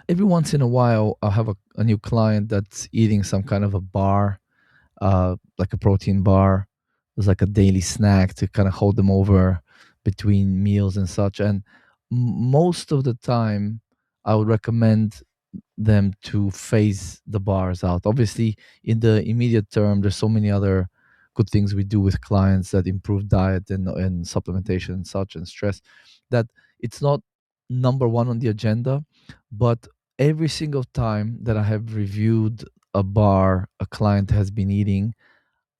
every once in a while I'll have a new client that's eating some kind of a bar, like a protein bar. It's like a daily snack to kind of hold them over between meals and such. And most of the time, I would recommend them to phase the bars out. Obviously, in the immediate term, there's so many other good things we do with clients that improve diet and supplementation and such and stress that it's not number one on the agenda. But every single time that I have reviewed a bar a client has been eating,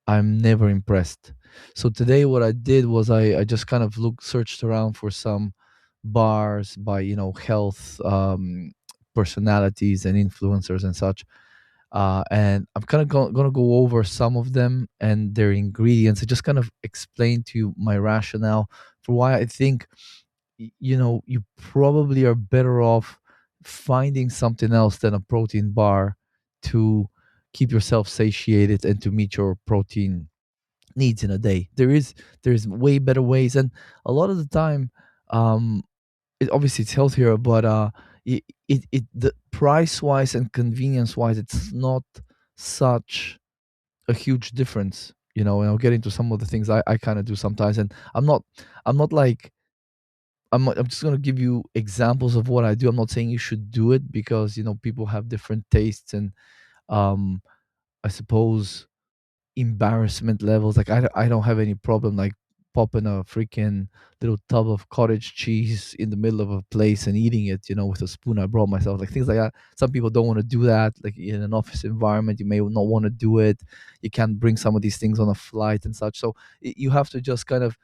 I'm never impressed. So today what I did was I just kind of searched around for some bars by, health personalities and influencers and such. And I'm kind of going to go over some of them and their ingredients and just kind of explain to you my rationale for why I think you probably are better off finding something else than a protein bar to keep yourself satiated and to meet your protein needs in a day. There's way better ways, and a lot of the time, um, obviously it's healthier, but the price wise and convenience wise, it's not such a huge difference. And I'll get into some of the things I kind of do sometimes, and I'm not like I'm just gonna give you examples of what I do. I'm not saying you should do it because people have different tastes and um I suppose embarrassment levels. Like I don't have any problem like popping a freaking little tub of cottage cheese in the middle of a place and eating it, with a spoon I brought myself, like things like that. Some people don't want to do that. Like in an office environment, you may not want to do it. You can't bring some of these things on a flight and such. So you have to just kind of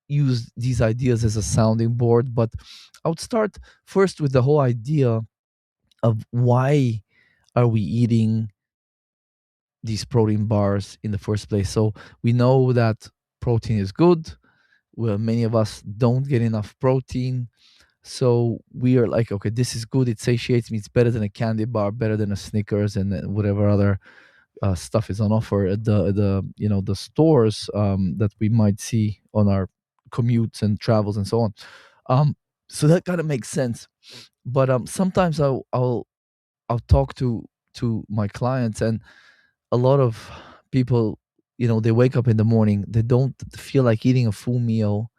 use these ideas as a sounding board. But I would start first with the whole idea of why are we eating these protein bars in the first place. So we know that protein is good. Well, many of us don't get enough protein. So we are like, okay, this is good. It satiates me. It's better than a candy bar, better than a Snickers, and then whatever other stuff is on offer at the stores that we might see on our commutes and travels and so on. Um, so that kind of makes sense. But sometimes I'll talk to my clients, and a lot of people, they wake up in the morning, they don't feel like eating a full meal,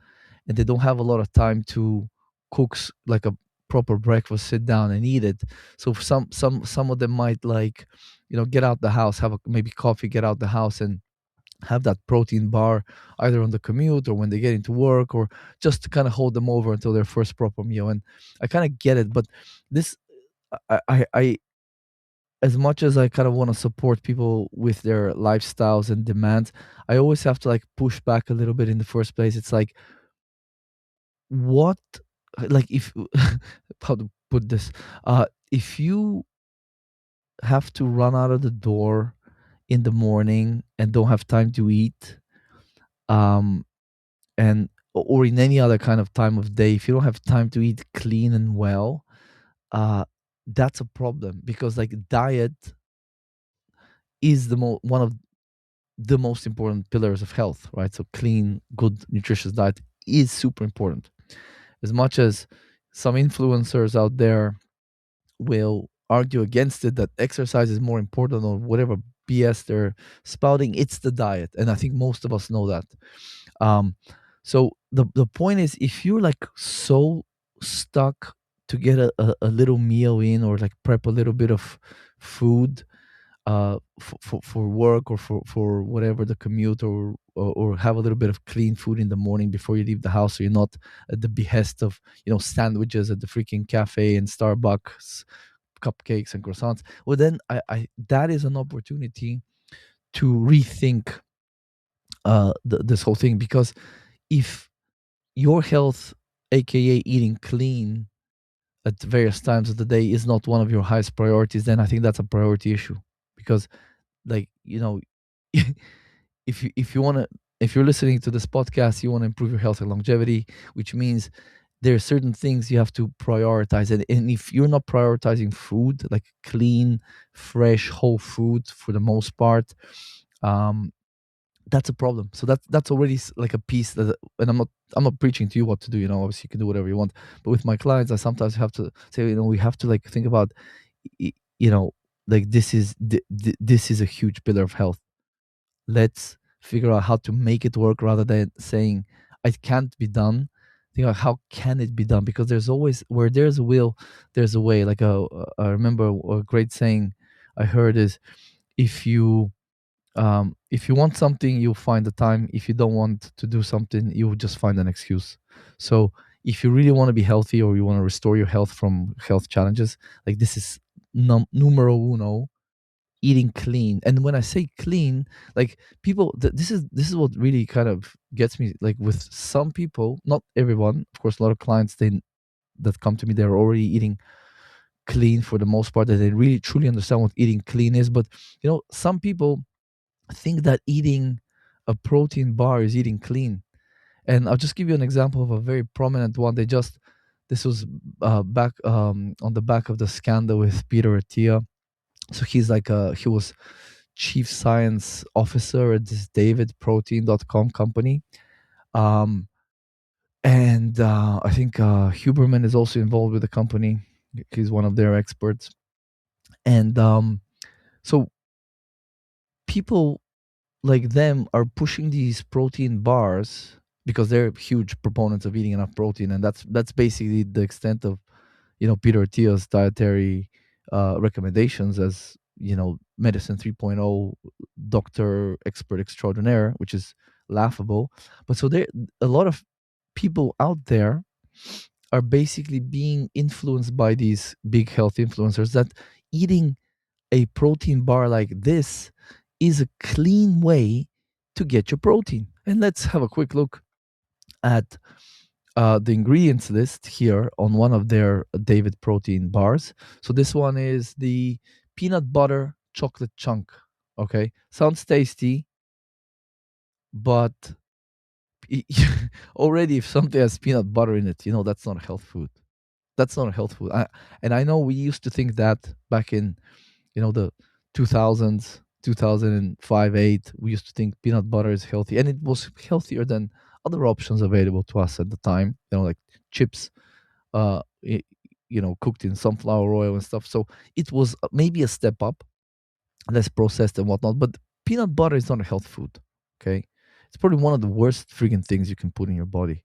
and they don't have a lot of time to cook like a proper breakfast, sit down and eat it. So for some of them might like, get out the house, have a maybe coffee, get out the house and have that protein bar either on the commute or when they get into work, or just to kind of hold them over until their first proper meal. And I kind of get it, but this I as much as I kind of want to support people with their lifestyles and demands, I always have to like push back a little bit in the first place. It's like, what, like, if, how to put this, if you have to run out of the door in the morning and don't have time to eat, um, and or in any other kind of time of day, if you don't have time to eat clean and well, uh, that's a problem because like diet is one of the most important pillars of health, right? So clean, good, nutritious diet is super important. As much as some influencers out there will argue against it, that exercise is more important or whatever BS they're spouting, it's the diet. And I think most of us know that. Um, so the point is, if you're like so stuck to get a little meal in or like prep a little bit of food for work or for whatever the commute, or have a little bit of clean food in the morning before you leave the house, so you're not at the behest of sandwiches at the freaking cafe and Starbucks, cupcakes and croissants. Well, then I that is an opportunity to rethink this whole thing, because if your health, aka eating clean at various times of the day, is not one of your highest priorities, then I think that's a priority issue. Because like if you want to, if you're listening to this podcast, you want to improve your health and longevity, which means there are certain things you have to prioritize. And if you're not prioritizing food, like clean, fresh, whole food for the most part, um That's a problem. So that's already like a piece that, and I'm not preaching to you what to do. Obviously you can do whatever you want, but with my clients, I sometimes have to say, we have to like think about, y- you know, like this is a huge pillar of health. Let's figure out how to make it work rather than saying it can't be done. Think about how can it be done, because there's always, where there's a will, there's a way. Like I remember a great saying I heard is, if you want something, you'll find the time. If you don't want to do something, you will just find an excuse. So if you really want to be healthy, or you want to restore your health from health challenges, like this is numero uno, eating clean. And when I say clean, like people, this is what really kind of gets me. Like with some people, not everyone, of course, a lot of clients, they that come to me, they're already eating clean for the most part, that they really truly understand what eating clean is. But some people think that eating a protein bar is eating clean. And I'll just give you an example of a very prominent one. This was back on the back of the scandal with Peter Attia. So he was chief science officer at this davidprotein.com company. Um, and I think Huberman is also involved with the company. He's one of their experts. And so people like them are pushing these protein bars because they're huge proponents of eating enough protein, and that's basically the extent of Peter Attia's dietary recommendations as medicine 3.0 doctor expert extraordinaire, which is laughable. But so there, a lot of people out there are basically being influenced by these big health influencers that eating a protein bar like this is a clean way to get your protein. And let's have a quick look at the ingredients list here on one of their David protein bars. So this one is the peanut butter chocolate chunk. Okay, sounds tasty, but already if something has peanut butter in it, that's not a health food. That's not a health food. And I know we used to think that back in the 2000s, 2005, 8, we used to think peanut butter is healthy, and it was healthier than other options available to us at the time, like chips, uh i- cooked in sunflower oil and stuff. So it was maybe a step up, less processed and whatnot, but peanut butter is not a health food. Okay, it's probably one of the worst friggin' things you can put in your body.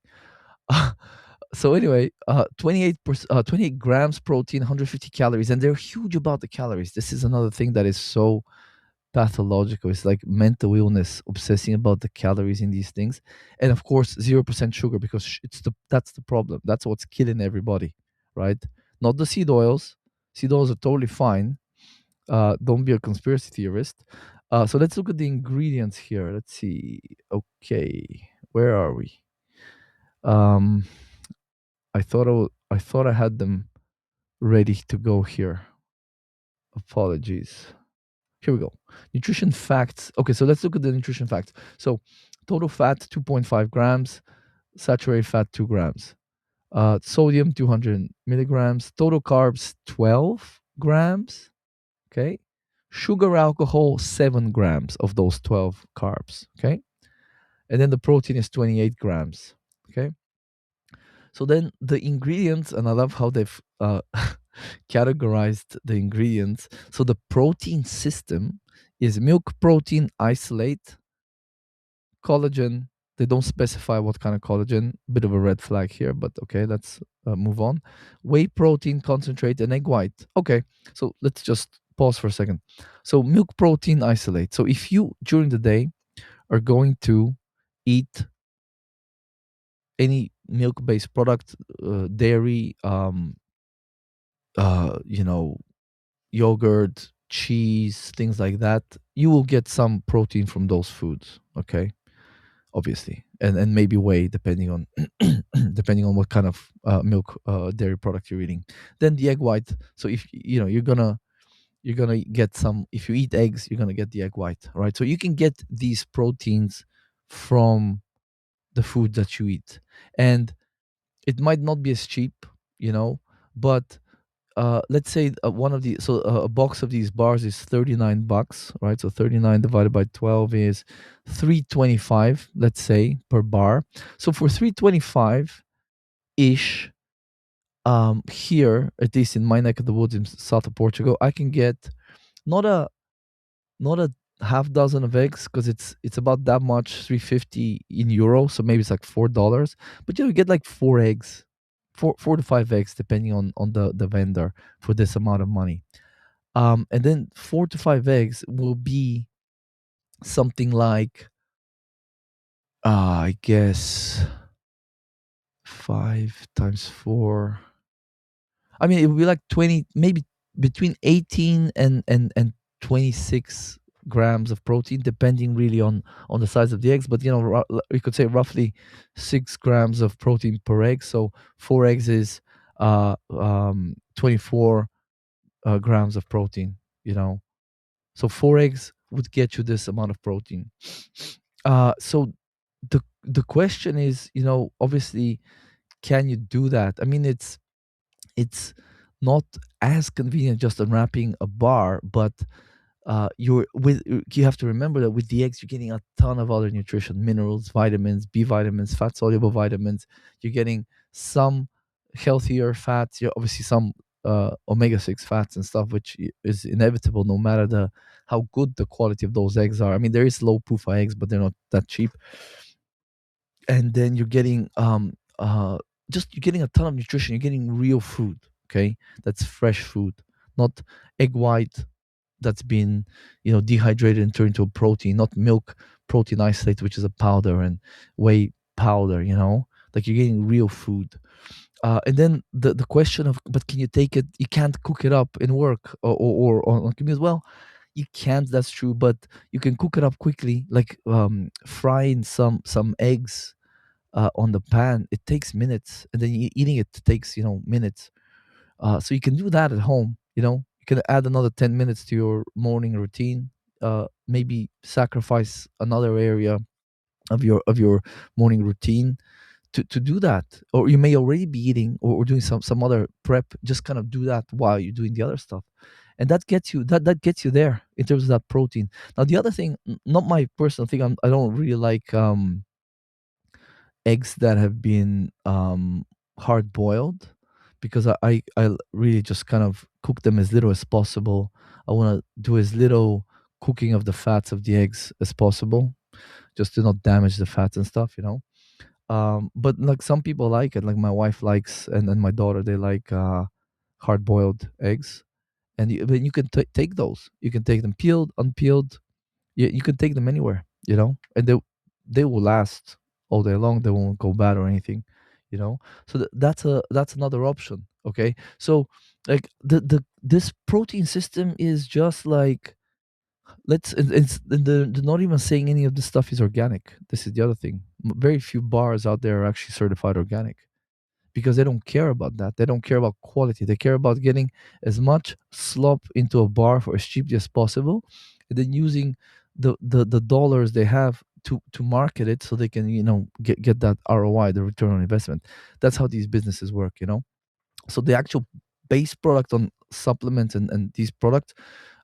So anyway, 28 grams protein, 150 calories, and they're huge about the calories. This is another thing that is so pathological. It's like mental illness, obsessing about the calories in these things. And of course 0% sugar, because that's the problem. That's what's killing everybody, right? Not the seed oils. Seed oils are totally fine. Don't be a conspiracy theorist. So let's look at the ingredients here. Let's see. Okay, where are we? um I thought I had them ready to go here. Apologies. Here we go. Nutrition facts. Okay, so let's look at the nutrition facts. So, total fat 2.5 grams, saturated fat 2 grams, sodium 200 milligrams, total carbs 12 grams. Okay, sugar alcohol 7 grams of those 12 carbs. Okay, and then the protein is 28 grams. Okay, so then the ingredients, and I love how they've categorized the ingredients. So the protein system is milk protein isolate, collagen. They don't specify what kind of collagen. Bit of a red flag here, but okay, let's move on. Whey protein concentrate and egg white. Okay, so let's just pause for a second. So milk protein isolate. So if you during the day are going to eat any milk-based product, dairy, you know, yogurt, cheese, things like that, you will get some protein from those foods. Okay, obviously, and maybe whey, depending on depending on what kind of milk dairy product you're eating. Then the egg white. So if you're gonna get some. If you eat eggs, you're gonna get the egg white, right? So you can get these proteins from the food that you eat, and it might not be as cheap, but let's say one of the so a box of these bars is $39, right? So 39 divided by 12 is 325, let's say, per bar. So for 325 ish, here, at least in my neck of the woods in south of Portugal, I can get not a not a half dozen of eggs, because it's about that much, 350 in euro, so maybe it's like $4. But you get like four eggs, four to five eggs, depending on the vendor, for this amount of money. And then four to five eggs will be something like, I guess, five times four. I mean, it would be like 20, maybe between 18 and 26 grams of protein, depending really on the size of the eggs. But we could say roughly 6 grams of protein per egg. So four eggs is 24 grams of protein. You know, so four eggs would get you this amount of protein. So the question is, obviously, can you do that? I mean, it's not as convenient just unwrapping a bar, but you have to remember that with the eggs you're getting a ton of other nutrition, minerals, vitamins, B vitamins, fat soluble vitamins. You're getting some healthier fats. You're obviously some omega-6 fats and stuff, which is inevitable no matter the how good the quality of those eggs are. I mean, there is low PUFA eggs, but they're not that cheap. And then you're getting just you're getting a ton of nutrition. You're getting real food, okay? That's fresh food, not egg white that's been dehydrated and turned into a protein, not milk protein isolate, which is a powder, and whey powder. Like, you're getting real food. And then the question of, but can you take it? You can't cook it up in work or on commute. Well, you can't, that's true, but you can cook it up quickly, like frying some eggs on the pan. It takes minutes, and then eating it takes minutes. So you can do that at home. You can add another 10 minutes to your morning routine. Maybe sacrifice another area of your morning routine to do that. Or you may already be eating, or doing some other prep. Just kind of do that while you're doing the other stuff, and that gets you there in terms of that protein. Now, the other thing, not my personal thing, I don't really like eggs that have been hard boiled, because I really just kind of cook them as little as possible. I want to do as little cooking of the fats of the eggs as possible, just to not damage the fats and stuff. But like, some people like it, like my wife likes, and my daughter, they like hard boiled eggs. And but you can take those, you can take them peeled, unpeeled. You can take them anywhere, and they will last all day long. They won't go bad or anything, you know. So that's another option. Okay, so like this protein system is just like, they're not even saying any of this stuff is organic. This is the other thing. Very few bars out there are actually certified organic, because they don't care about that. They don't care about quality. They care about getting as much slop into a bar for as cheaply as possible, and then using the dollars they have to market it, so they can get that ROI, the return on investment. That's how these businesses work. So the actual base product on supplements and these products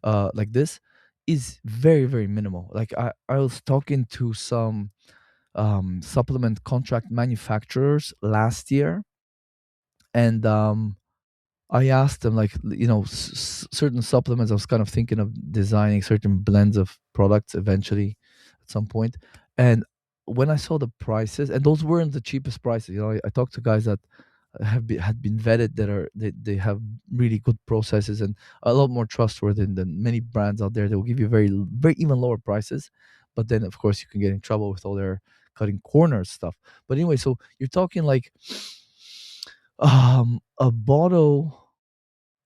like this is very, very minimal. Like, I was talking to some supplement contract manufacturers last year, and I asked them, like, certain supplements. I was kind of thinking of designing certain blends of products eventually at some point. And when I saw the prices, and those weren't the cheapest prices. I talked to guys that had been vetted, that they have really good processes and a lot more trustworthy than many brands out there. They will give you very, very even lower prices, but then of course you can get in trouble with all their cutting corners stuff. But anyway, so you're talking like a bottle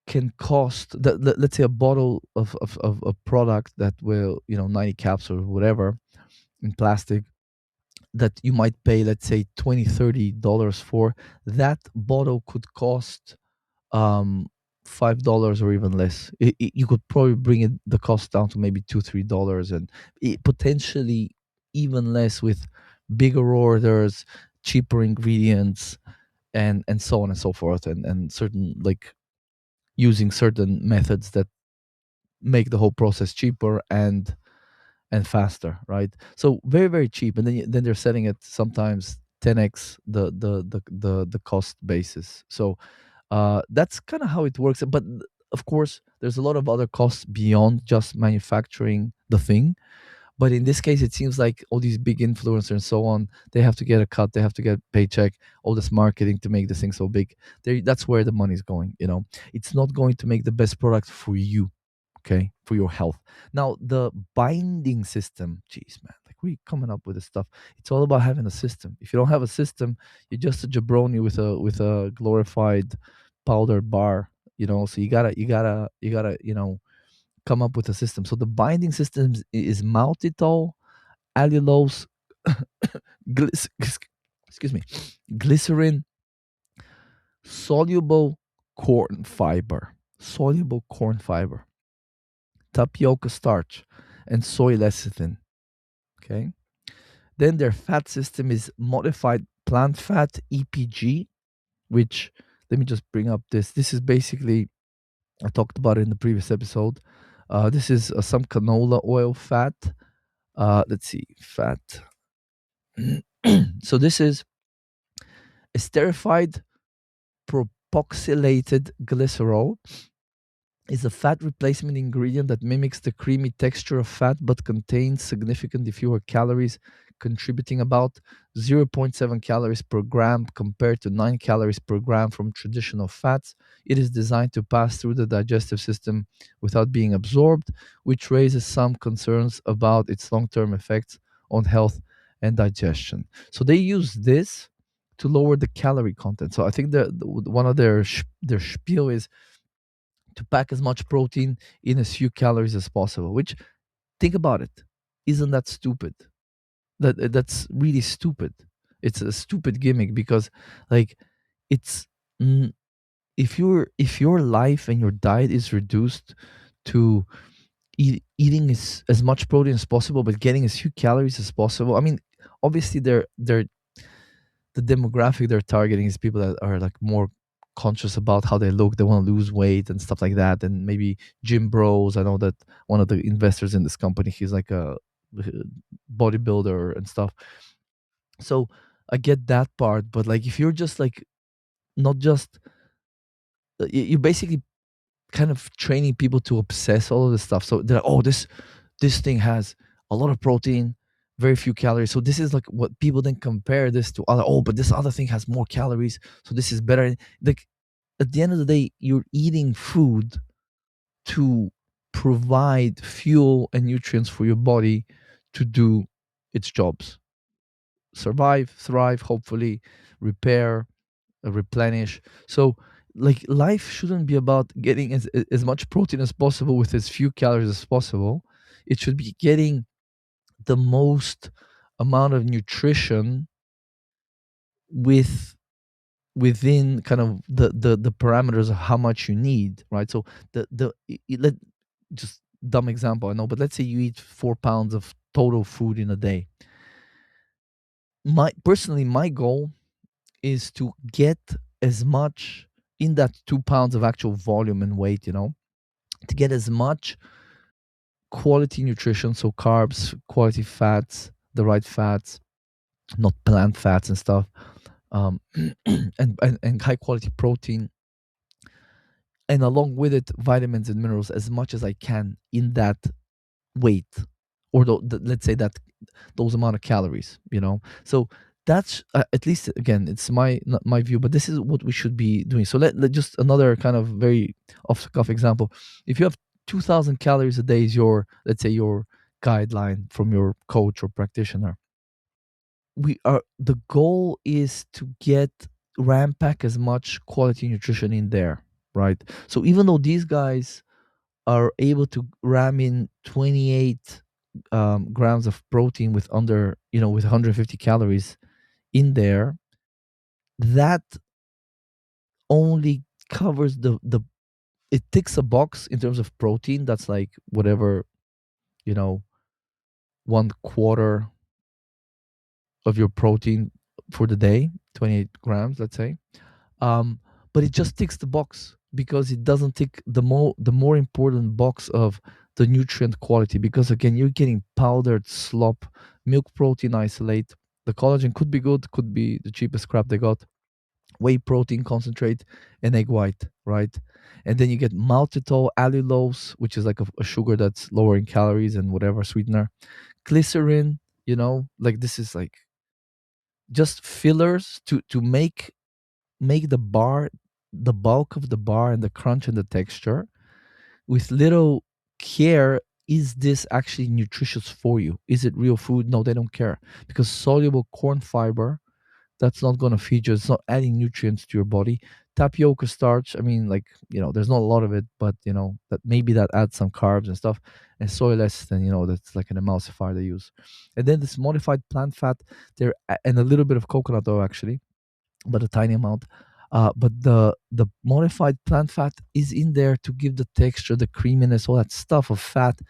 can cost that, let's say a bottle of a product that will 90 capsules or whatever in plastic, that you might pay, let's say, 20-30 dollars for. That bottle could cost um $5 or even less. You could probably bring the cost down to maybe $2-3, and potentially even less with bigger orders, cheaper ingredients, and so on and so forth, and certain, like, using certain methods that make the whole process cheaper and faster, right? So very very cheap, and then they're selling it sometimes 10x the cost basis. So that's kind of how it works. But of course, there's a lot of other costs beyond just manufacturing the thing. But in this case, it seems like all these big influencers and so on, they have to get a cut, they have to get a paycheck, all this marketing to make this thing so big. That's where the money's going. It's not going to make the best product for you, okay, for your health. Now, the binding system, geez, man, like we coming up with this stuff. It's all about having a system. If you don't have a system, you're just a jabroni with a glorified powder bar. So you gotta come up with a system. So the binding system is maltitol, allulose, glyc- excuse me, glycerin, soluble corn fiber, soluble corn fiber, tapioca starch, and soy lecithin. Okay. Then their fat system is modified plant fat, EPG, which, let me just bring up this. This is basically, I talked about it in the previous episode. This is some canola oil fat. Let's see, fat. So this is esterified propoxylated glycerol, is a fat replacement ingredient that mimics the creamy texture of fat but contains significantly fewer calories, contributing about 0.7 calories per gram compared to 9 calories per gram from traditional fats. It is designed to pass through the digestive system without being absorbed, which raises some concerns about its long term effects on health and digestion. So they use this to lower the calorie content. So I think one of their spiel is to pack as much protein in as few calories as possible. Which, think about it, isn't that stupid? That's really stupid. It's a stupid gimmick because, like, it's mm, if your life and your diet is reduced to eating as much protein as possible but getting as few calories as possible. I mean, obviously they're the demographic they're targeting is people that are like more conscious about how they look. They want to lose weight and stuff like that, and maybe gym bros. I know that one of the investors in this company, he's like a bodybuilder and stuff. So I get that part, but like if you're just like not just you're basically kind of training people to obsess all of this stuff. So they're like, oh, this thing has a lot of protein, very few calories. So this is like what people then compare this to other. Oh, but this other thing has more calories, so this is better. Like at the end of the day, you're eating food to provide fuel and nutrients for your body to do its jobs: survive, thrive, hopefully repair, replenish. So like life shouldn't be about getting as much protein as possible with as few calories as possible. It should be getting the most amount of nutrition with within kind of the parameters of how much you need, right? So let just dumb example, I know, but let's say you eat 4 pounds of total food in a day. My goal is to get as much in that 2 pounds of actual volume and weight, to get as much quality nutrition, so carbs, quality fats, the right fats, not plant fats and stuff, um, and high quality protein, and along with it, vitamins and minerals as much as I can in that weight, or let's say that those amount of calories. So that's at least, again, it's not my view, but this is what we should be doing. So let just another kind of very off the cuff example. If you have 2,000 calories a day is your, let's say, your guideline from your coach or practitioner, the goal is to get ram pack as much quality nutrition in there, right? So even though these guys are able to ram in 28 grams of protein with with 150 calories in there, that only covers it ticks a box in terms of protein. That's like whatever, you know 1/4 of your protein for the day, 28 grams, let's say. um but it just ticks the box. because it doesn't tick the more important box of the nutrient quality, because again you're getting powdered slop, milk protein isolate. The collagen could be good, could be the cheapest crap they got, whey protein concentrate, and egg white, right? And then you get maltitol, allulose, which is like a sugar that's lower in calories and whatever sweetener, glycerin, like this is like just fillers to make the bar, the bulk of the bar and the crunch and the texture, with little care. Is this actually nutritious for you? Is it real food? No, they don't care, because soluble corn fiber, that's not going to feed you. It's not adding nutrients to your body. Tapioca starch, I mean, like, there's not a lot of it, but that maybe that adds some carbs and stuff. And soy lecithin, that's like an emulsifier they use. And then this modified plant fat there, and a little bit of coconut oil actually, but a tiny amount. But the modified plant fat is in there to give the texture, the creaminess, all that stuff of fat,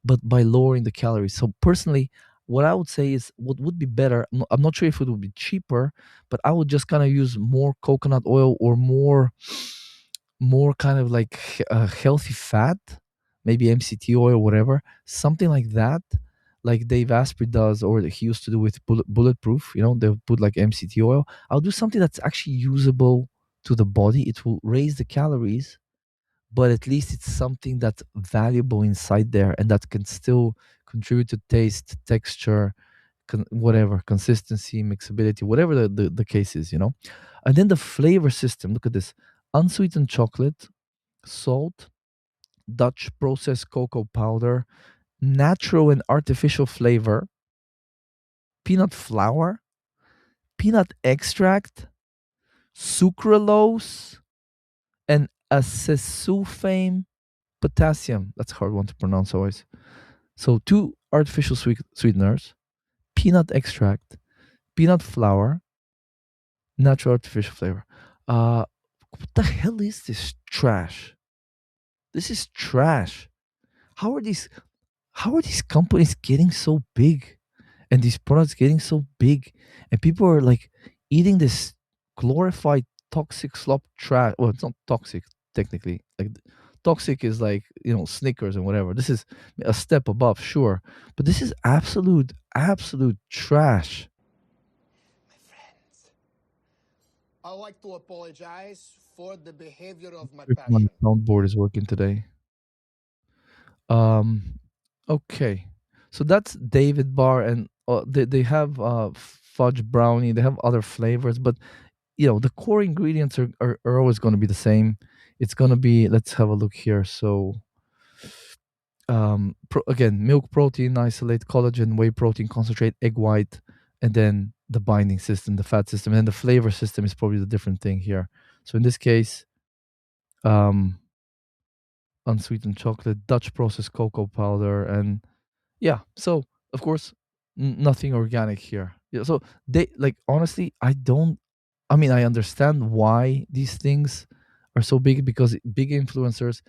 but by lowering the calories. So personally, what I would say is what would be better. I'm not sure if it would be cheaper, but I would just kind of use more coconut oil, or more kind of like healthy fat, maybe MCT oil, whatever, something like that, like Dave Asprey does, or that he used to do with bulletproof. They'll put like MCT oil. I'll do something that's actually usable to the body. It will raise the calories, but at least it's something that's valuable inside there, and that can still contribute to taste, texture, whatever, consistency, mixability, whatever the case is. And then the flavor system, look at this: unsweetened chocolate, salt, Dutch processed cocoa powder, natural and artificial flavor, peanut flour, peanut extract, sucralose, and acesulfame potassium. That's a hard one to pronounce always. So two artificial sweeteners, peanut extract, peanut flour, natural artificial flavor. What the hell is this trash? This is trash. How are these how are these companies getting so big, and these products getting so big, and people are like eating this glorified toxic slop trash? Well, it's not toxic technically. Like, toxic is like, Snickers and whatever. This is a step above, sure, but this is absolute trash. My friends, I'd like to apologize for the behavior of my If my patient. soundboard is working today. Um, okay. So that's David Bar, and they have fudge brownie. They have other flavors, but the core ingredients are always going to be the same. It's going to be, let's have a look here. So again, milk protein isolate, collagen, whey protein concentrate, egg white, and then the binding system, the fat system, and then the flavor system is probably the different thing here. So in this case, um, unsweetened chocolate, Dutch processed cocoa powder, and yeah. So of course, nothing organic here. Yeah. So they, like, honestly, I don't. I mean, I understand why these things are so big, because big influencers.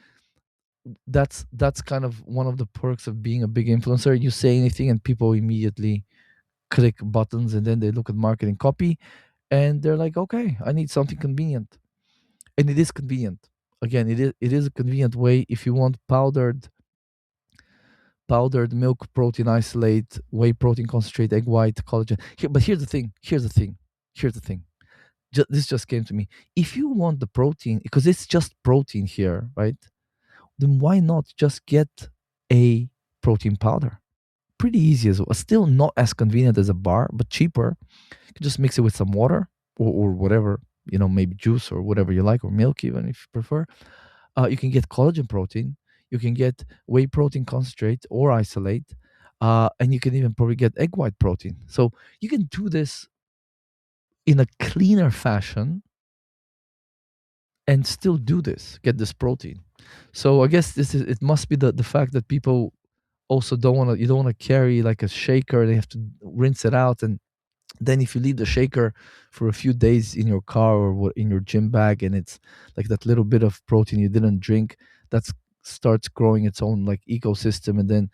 That's kind of one of the perks of being a big influencer. You say anything, and people immediately click buttons, and then they look at marketing copy, and they're like, okay, I need something convenient, and it is convenient. Again, it is a convenient way if you want powdered milk protein isolate, whey protein concentrate, egg white, collagen. But here's the thing. Here's the thing. This just came to me. If you want the protein, because it's just protein here, right? Then why not just get a protein powder? Pretty easy as well. Still not as convenient as a bar, but cheaper. You can just mix it with some water, or whatever, maybe juice or whatever you like, or milk even if you prefer. You can get collagen protein. You can get whey protein concentrate or isolate. And you can even probably get egg white protein. So you can do this in a cleaner fashion and still do this, get this protein. So I guess it must be the fact that people also you don't want to carry like a shaker. They have to rinse it out, and then if you leave the shaker for a few days in your car, or in your gym bag, and it's like that little bit of protein you didn't drink, that starts growing its own like ecosystem, and then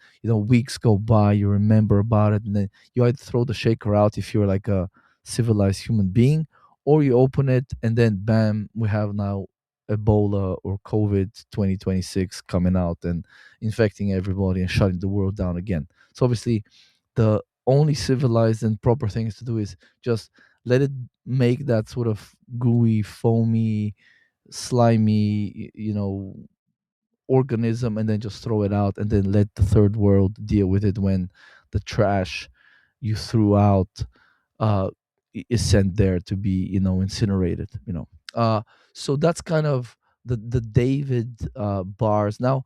weeks go by, you remember about it, and then you either throw the shaker out if you're like a civilized human being, or you open it, and then bam, we have now Ebola or COVID 2026 coming out and infecting everybody and shutting the world down again. So obviously, the only civilized and proper things to do is just let it make that sort of gooey, foamy, slimy, organism, and then just throw it out, and then let the third world deal with it when the trash you threw out uh, is sent there to be incinerated. So that's kind of the David bars. Now,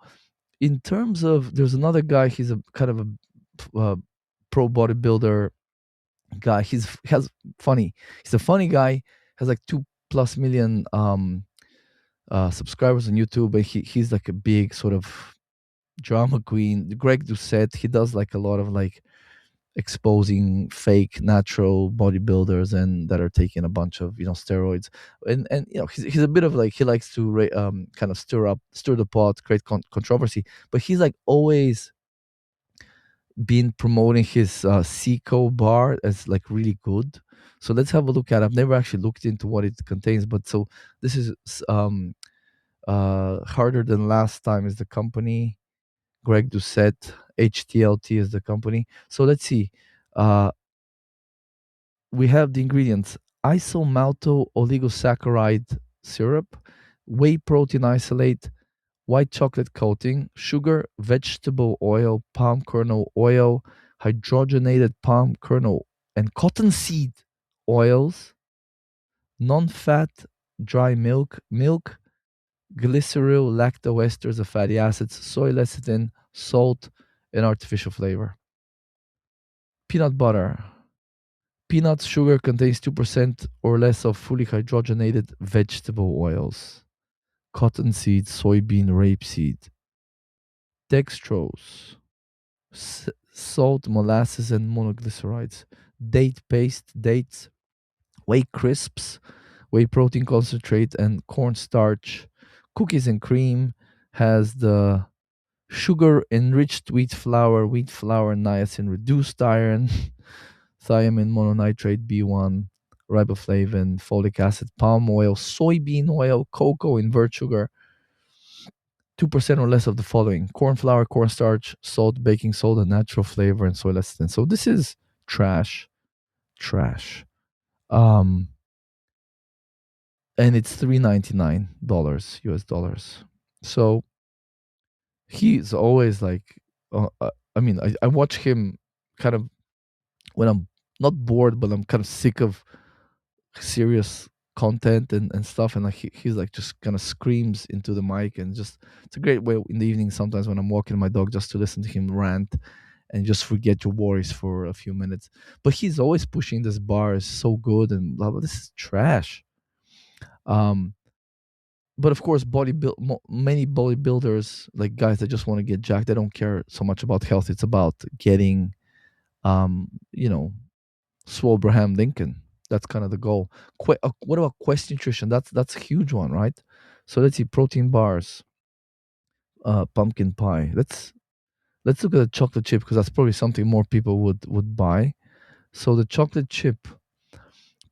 in terms of, there's another guy. He's a kind of a pro bodybuilder guy. Has funny. He's a funny guy. Has like 2+ million subscribers on YouTube, and he's like a big sort of drama queen. Greg Doucette. He does like a lot of like exposing fake natural bodybuilders and that are taking a bunch of steroids, and he's a bit of like, he likes to kind of stir the pot, create controversy, but he's like always been promoting his Seco bar as like really good. So let's have a look at it. I've never actually looked into what it contains, but so this is Harder Than Last Time is the company. Greg Doucette, HTLT is the company. So let's see. We have the ingredients: isomalto oligosaccharide syrup, whey protein isolate, white chocolate coating, sugar, vegetable oil, palm kernel oil, hydrogenated palm kernel, and cottonseed oils, non-fat dry milk, glycerol, lactoesters of fatty acids, soy lecithin, salt, and artificial flavor. Peanut butter. Peanut sugar contains 2% or less of fully hydrogenated vegetable oils. Cottonseed, soybean, rapeseed. Dextrose. Salt, molasses, and monoglycerides. Date paste, dates. Whey crisps, whey protein concentrate, and cornstarch. Cookies and cream has the sugar enriched wheat flour, niacin, reduced iron, thiamine mononitrate, B1, riboflavin, folic acid, palm oil, soybean oil, cocoa, invert sugar, 2% or less of the following: corn flour, cornstarch, salt, baking soda, natural flavor, and soy lecithin. So this is trash, trash. Um, and it's $3.99 US dollars. So he's always like, I mean, I watch him kind of when I'm not bored, but I'm kind of sick of serious content and stuff, and like he's like just kind of screams into the mic, and just it's a great way in the evening sometimes when I'm walking my dog just to listen to him rant and just forget your worries for a few minutes. But he's always pushing this bar is so good and blah blah. This is trash. um but of course many bodybuilders, like guys that just want to get jacked, they don't care so much about health. It's about getting um you know swole Abraham Lincoln. That's kind of the goal. What about Quest Nutrition? That's a huge one, right? So let's see: protein bars, pumpkin pie. Let's look at the chocolate chip, because that's probably something more people would buy. So the chocolate chip: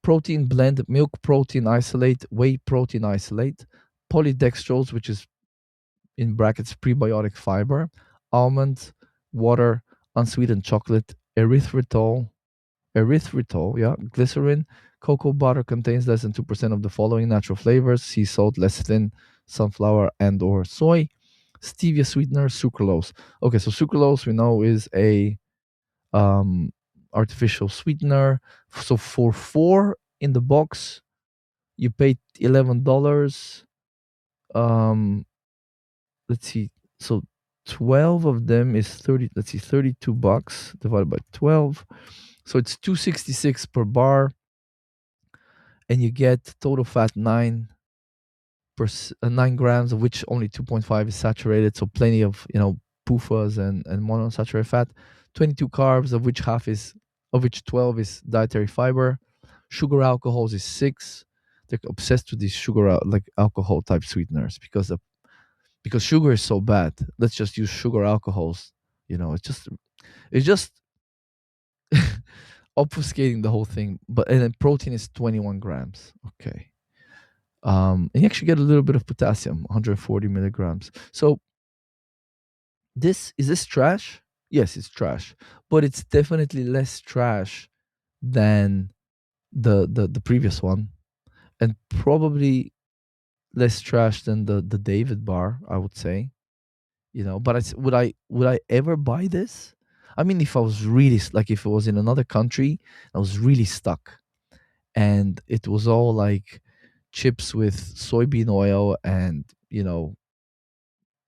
protein blend, milk protein isolate, whey protein isolate, polydextrose, which is in brackets prebiotic fiber, almond, water, unsweetened chocolate, erythritol, yeah, glycerin. Cocoa butter contains less than 2% of the following natural flavors: sea salt, lecithin, sunflower, and/or soy. Stevia sweetener, sucralose. Okay, so sucralose we know is a um, artificial sweetener. So for four in the box, you pay $11. Um, let's see. So 12 of them is 30. Let's see, $32 divided by 12. So it's 266 per bar, and you get total fat 9 grams, of which only 2.5 is saturated. So plenty of PUFAs and monounsaturated fat. 22 carbs, of which 12 is dietary fiber. Sugar alcohols is 6. They're obsessed with these like alcohol type sweeteners, because sugar is so bad. Let's just use sugar alcohols. It's just obfuscating the whole thing. But and then protein is 21 grams. Okay. And you actually get a little bit of potassium, 140 milligrams. So this is this trash? Yes, it's trash, but it's definitely less trash than the previous one, and probably less trash than the David bar, I would say. But would I ever buy this? I mean, if I was really like if it was in another country, I was really stuck, and it was all like chips with soybean oil, and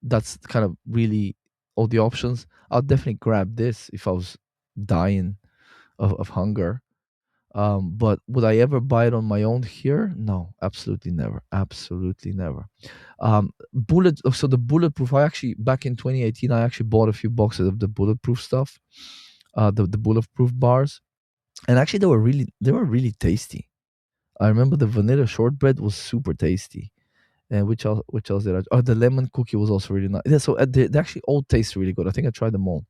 that's kind of really all the options. I'll definitely grab this if I was dying of hunger. But would I ever buy it on my own here? No, absolutely never. Absolutely never. So the bulletproof, I actually, back in 2018, I actually bought a few boxes of the bulletproof stuff, the bulletproof bars. And actually they were really tasty. I remember the vanilla shortbread was super tasty. And which else did I? Oh, the lemon cookie was also really nice. Yeah, so they actually all taste really good. I think I tried them all,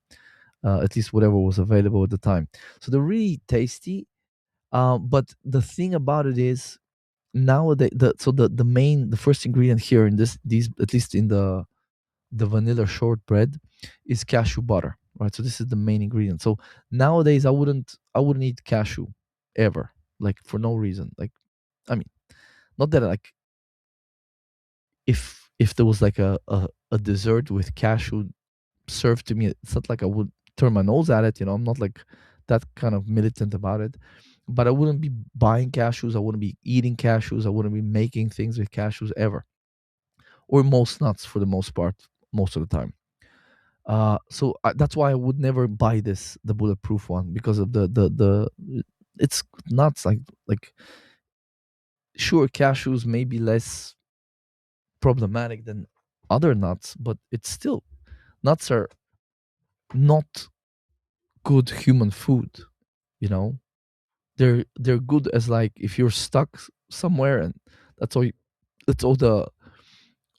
at least whatever was available at the time. So they're really tasty. But the thing about it is nowadays, the first ingredient here in these, at least in the vanilla shortbread, is cashew butter, right? So this is the main ingredient. So nowadays I wouldn't eat cashew ever, like for no reason. Like, I mean, not that like if there was like a dessert with cashew served to me, it's not like I would turn my nose at it. I'm not like that kind of militant about it. But I wouldn't be buying cashews. I wouldn't be eating cashews. I wouldn't be making things with cashews ever, or most nuts for the most part, most of the time. That's why I would never buy the bulletproof one, because of the it's nuts. Like sure, cashews may be less problematic than other nuts, but it's still, nuts are not good human food. You know, they're good as, like, if you're stuck somewhere and that's all. That's all the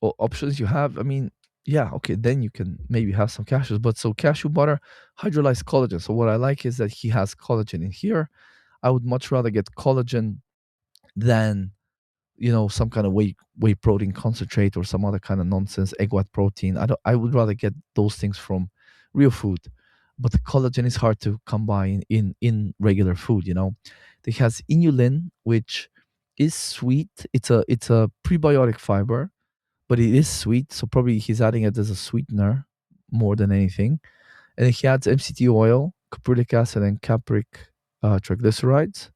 options you have. I mean, yeah, okay, then you can maybe have some cashews. But so cashew butter, hydrolyzed collagen. So what I like is that he has collagen in here. I would much rather get collagen than some kind of whey protein concentrate or some other kind of nonsense, egg white protein. I would rather get those things from real food. But the collagen is hard to come by in regular food. It has inulin, which is sweet. It's a prebiotic fiber, but it is sweet, so probably he's adding it as a sweetener more than anything. And he adds MCT oil, caprylic acid, and capric triglycerides,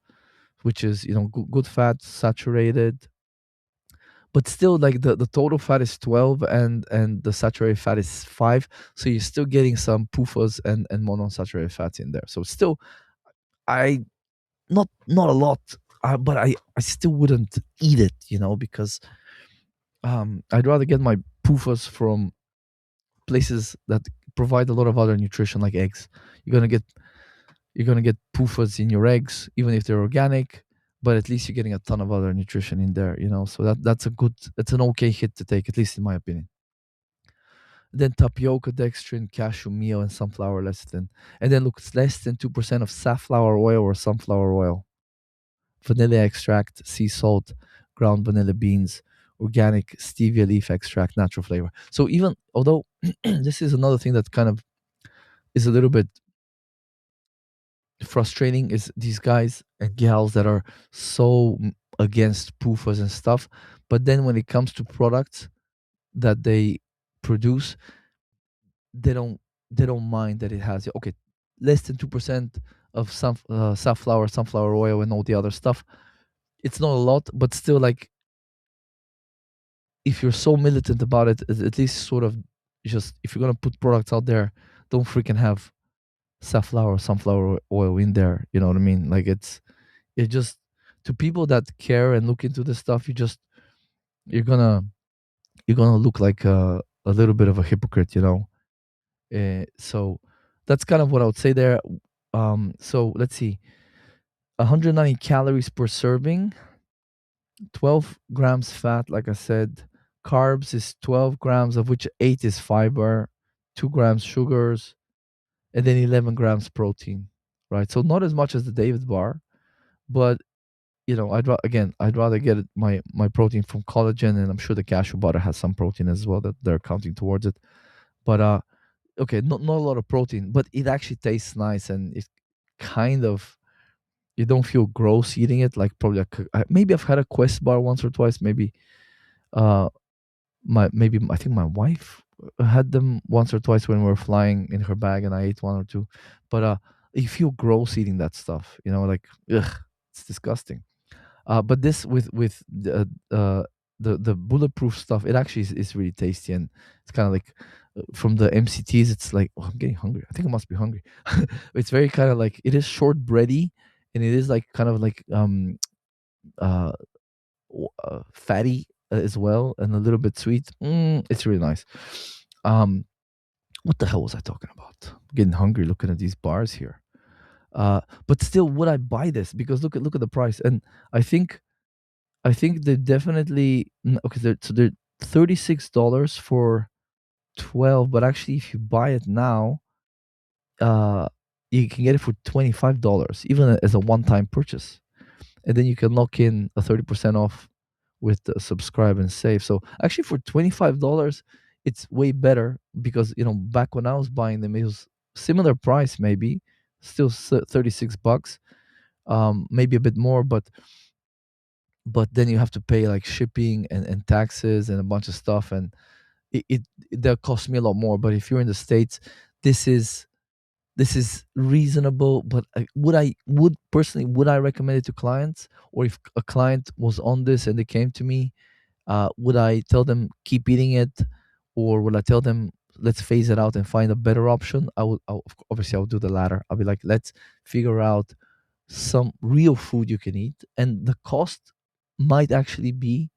which is good fat, saturated, but still, like, the total fat is 12, and the saturated fat is 5. So you're still getting some PUFAs and monounsaturated fats in there. So still, I not a lot, but I still wouldn't eat it, because I'd rather get my PUFAs from places that provide a lot of other nutrition, like eggs. You're gonna get you're gonna get PUFAs in your eggs, even if they're organic, but at least you're getting a ton of other nutrition in there. So that's an okay hit to take, at least in my opinion. Then tapioca, dextrin, cashew meal, and sunflower lecithin. And then look, it's less than 2% of safflower oil or sunflower oil, vanilla extract, sea salt, ground vanilla beans, organic stevia leaf extract, natural flavor. So even although this is another thing that kind of is a little bit frustrating, is these guys and gals that are so against PUFAs and stuff, but then when it comes to products that they produce, they don't mind that it has, okay, less than 2% of sunflower oil and all the other stuff. It's not a lot, but still, like, if you're so militant about it, at least sort of, just, if you're gonna put products out there, don't freaking have sunflower oil in there. You know what I mean? Like, it just, to people that care and look into this stuff, you're gonna you're gonna look like a little bit of a hypocrite. So that's kind of what I would say there. So let's see, 190 calories per serving, 12 grams fat, like I said. Carbs is 12 grams, of which 8 is fiber, 2 grams sugars, and then 11 grams protein, right? So not as much as the David bar, but again, I'd rather get my protein from collagen, and I'm sure the cashew butter has some protein as well that they're counting towards it. But okay, not a lot of protein, but it actually tastes nice, and it kind of, you don't feel gross eating it. Like probably maybe I've had a Quest bar once or twice. Maybe uh maybe I think my wife had them once or twice when we were flying in her bag, and I ate one or two. But you feel gross eating that stuff. Like, ugh, it's disgusting. But this with the bulletproof stuff, it actually is really tasty, and it's kind of like from the MCTs. It's like, oh, I'm getting hungry. I think I must be hungry. It's very kind of like, it is shortbready, and it is like kind of like uh, fatty as well, and a little bit sweet. It's really nice. Um, what the hell was I talking about? I'm getting hungry looking at these bars here. But still, would I buy this? Because look at the price, and I think I think they definitely okay. They're $36 for 12, but actually, if you buy it now, uh, you can get it for $25, even as a one-time purchase, and then you can lock in a 30% off with the subscribe and save. So actually, for $25, it's way better because back when I was buying them, it was similar price, maybe still $36, maybe a bit more, but then you have to pay like shipping and taxes and a bunch of stuff, and it that costs me a lot more. But if you're in the States, this is this is reasonable. But would I recommend it to clients? Or if a client was on this and they came to me, would I tell them keep eating it, or would I tell them let's phase it out and find a better option? Obviously, I'll do the latter. I'll be like, let's figure out some real food you can eat, and the cost might actually be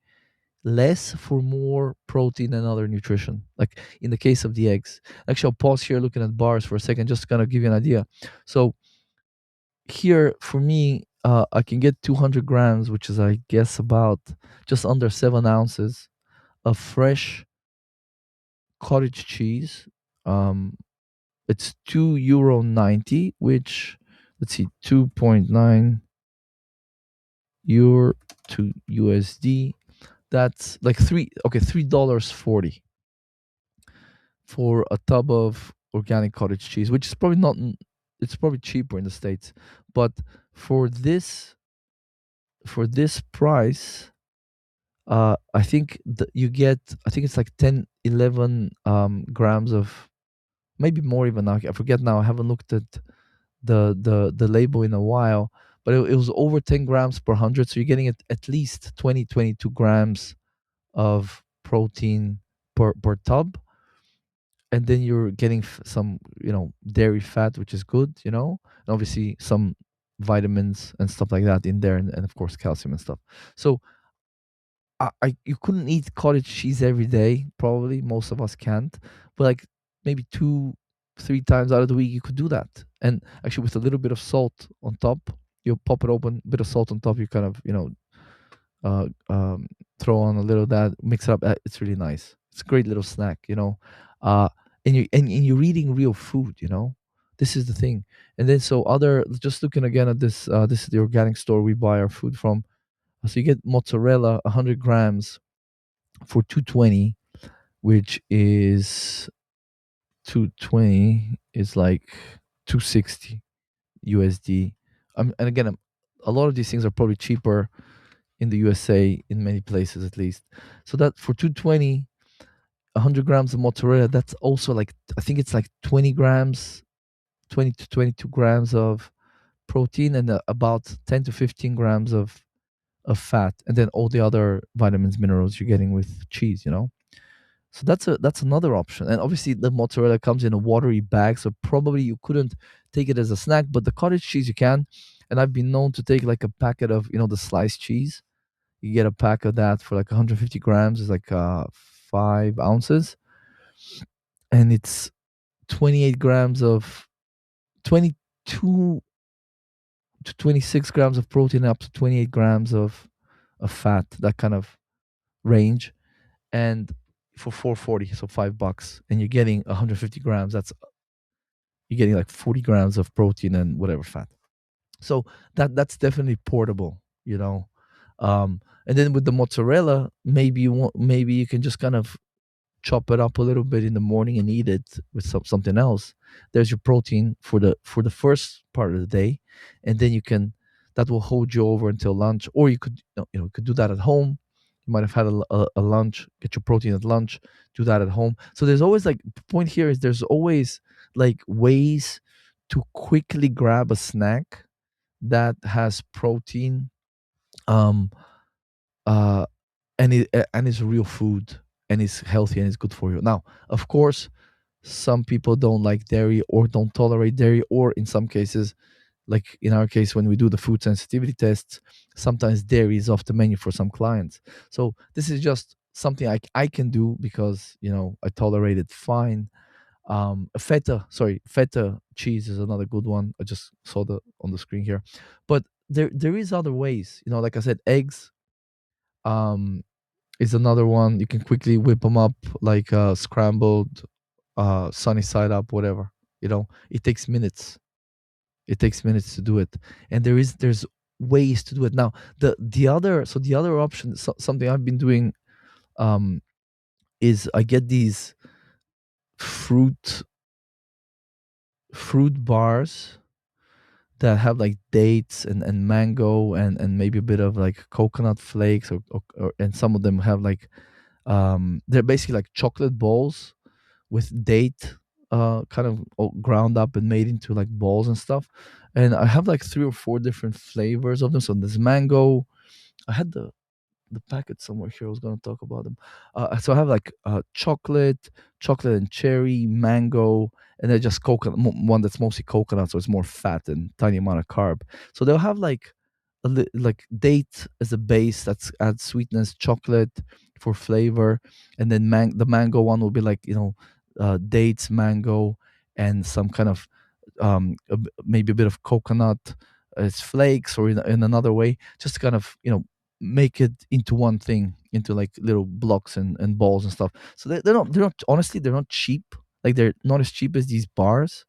less for more protein and other nutrition. Like in the case of the eggs. Actually, I'll pause here looking at bars for a second, just to kind of give you an idea. So here for me, I can get 200 grams, which is I guess about just under 7 ounces of fresh cottage cheese. Um, it's €2.90, which, let's see, 2.9 euro to USD. That's like $3.40 for a tub of organic cottage cheese, which is probably not. It's probably cheaper in the States, but for this for this price, I think you get. I think it's like 10, 11 grams of, maybe more even now. I forget now. I haven't looked at the label in a while, but it was over 10 grams per hundred. So you're getting at least 20, 22 grams of protein per tub, and then you're getting some dairy fat, which is good, and obviously some vitamins and stuff like that in there, and of course calcium and stuff. So you couldn't eat cottage cheese every day, probably most of us can't, but like maybe 2 3 times out of the week you could do that. And actually, with a little bit of salt on top, you pop it open, bit of salt on top, you kind of uh, um, throw on a little of that, mix it up. It's really nice. It's a great little snack, Uh, and you're eating real food, This is the thing. And then so other, just looking again at this. This is the organic store we buy our food from. So you get mozzarella, 100 grams for 220, which is 220 is like 260 USD. And again, a lot of these things are probably cheaper in the USA, in many places at least. So that for 220, 100 grams of mozzarella, that's also like, I think it's like 20 grams, 20 to 22 grams of protein, and about 10 to 15 grams of fat, and then all the other vitamins, minerals you're getting with cheese, So that's another option. And obviously the mozzarella comes in a watery bag, so probably you couldn't take it as a snack, but the cottage cheese you can. And I've been known to take like a packet of, the sliced cheese. You get a pack of that for like 150 grams. It's like 5 ounces, and it's 28 grams of 22 to 26 grams of protein, up to 28 grams of fat, that kind of range. And for 440, so $5, and you're getting 150 grams. You're getting like 40 grams of protein and whatever fat. So that's definitely portable. you know. And then with the mozzarella, maybe you can just kind of chop it up a little bit in the morning and eat it with something else. There's your protein for the first part of the day, and then you can that will hold you over until lunch. Or you could you could do that at home. You might have had a lunch, get your protein at lunch, do that at home. So there's always like the point here is there's always like ways to quickly grab a snack that has protein, um uh and it's real food, and it's healthy and it's good for you. Now, of course, some people don't like dairy or don't tolerate dairy, or in some cases, like in our case, when we do the food sensitivity tests, sometimes dairy is off the menu for some clients. So this is just something I can do because I tolerate it fine. Feta cheese is another good one. I just saw the on the screen here, but there is other ways. Like I said, eggs um is another one. You can quickly whip them up like scrambled, sunny side up, whatever. It takes minutes. It takes minutes to do it, and there's ways to do it. Now, the other option, something I've been doing, um, is I get these fruit fruit bars that have like dates and mango and maybe a bit of like coconut flakes, or and some of them have like they're basically like chocolate balls with date kind of ground up and made into like balls and stuff. And I have like three or four different flavors of them. So there's mango. I had the packet somewhere here. I was going to talk about them. So I have like chocolate and cherry, mango, and then just coconut. One that's mostly coconut, so it's more fat and tiny amount of carb. So they'll have like like date as a base that's adds sweetness, chocolate for flavor, and then the mango one will be like dates, mango, and some kind of maybe a bit of coconut as flakes, or in another way, just to kind of make it into one thing, into like little blocks and balls and stuff. So they're not honestly, they're not cheap. Like they're not as cheap as these bars.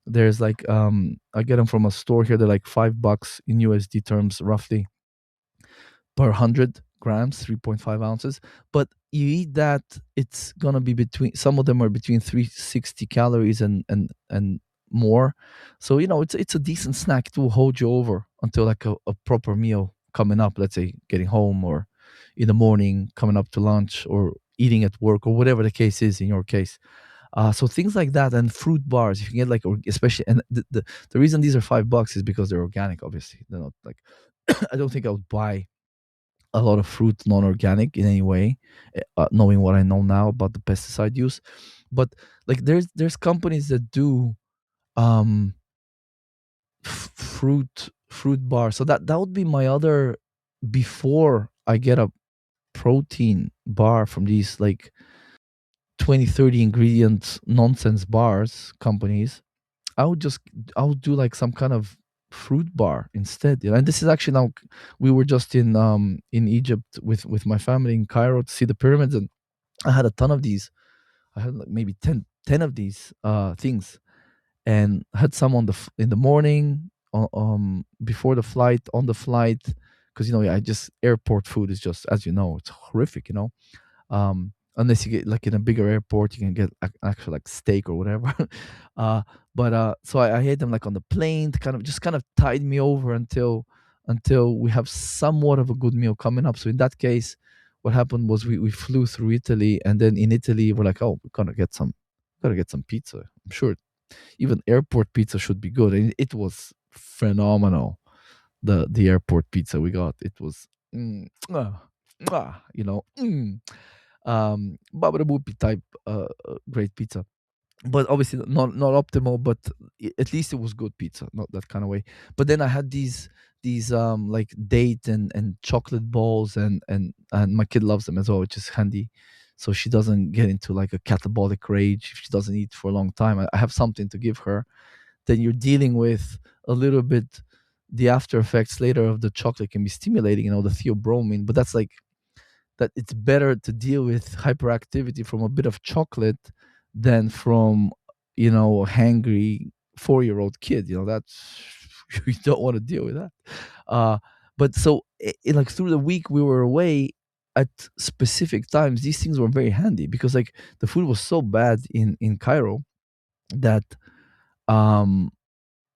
There's like I get them from a store here. They're like $5 in USD terms, roughly, per 100 grams, 3.5 ounces. But you eat that, it's gonna be between, some of them are between 360 calories and more. So it's a decent snack. It will hold you over until like a proper meal coming up, let's say getting home, or in the morning coming up to lunch, or eating at work, or whatever the case is in your case. So things like that, and fruit bars. If you can get like, especially, and the reason these are $5 is because they're organic. Obviously, they're not like I don't think I would buy a lot of fruit non-organic in any way, knowing what I know now about the pesticide use. But like there's companies that do um fruit bar. So that would be my other, before I get a protein bar from these like 20-30 ingredients nonsense bars companies. I would just I would do like some kind of fruit bar instead. And this is actually now, we were just in Egypt with my family in Cairo to see the pyramids, and I had a ton of these. I had like maybe ten of these things, and I had some in the morning, before the flight, on the flight, because I just, airport food is just, as you know, it's horrific. Unless you get like in a bigger airport, you can get actual like steak or whatever. uh but so I had them like on the plane to kind of tide me over until we have somewhat of a good meal coming up. So in that case, what happened was we flew through Italy, and then in Italy we're like, oh, we're gonna get some, pizza. I'm sure even airport pizza should be good, and it was phenomenal. The airport pizza we got, it was Baba Boopy type great pizza. But obviously not optimal, but at least it was good pizza, not that kind of way. But then I had these like date and chocolate balls, and my kid loves them as well, which is handy. So she doesn't get into like a catabolic rage if she doesn't eat for a long time. I have something to give her. Then you're dealing with a little bit the after effects later of the chocolate can be stimulating, the theobromine, but that's like that it's better to deal with hyperactivity from a bit of chocolate than from a hangry 4-year-old kid. That's you don't want to deal with that. uh but so like through the week we were away at specific times, these things were very handy because like the food was so bad in Cairo that um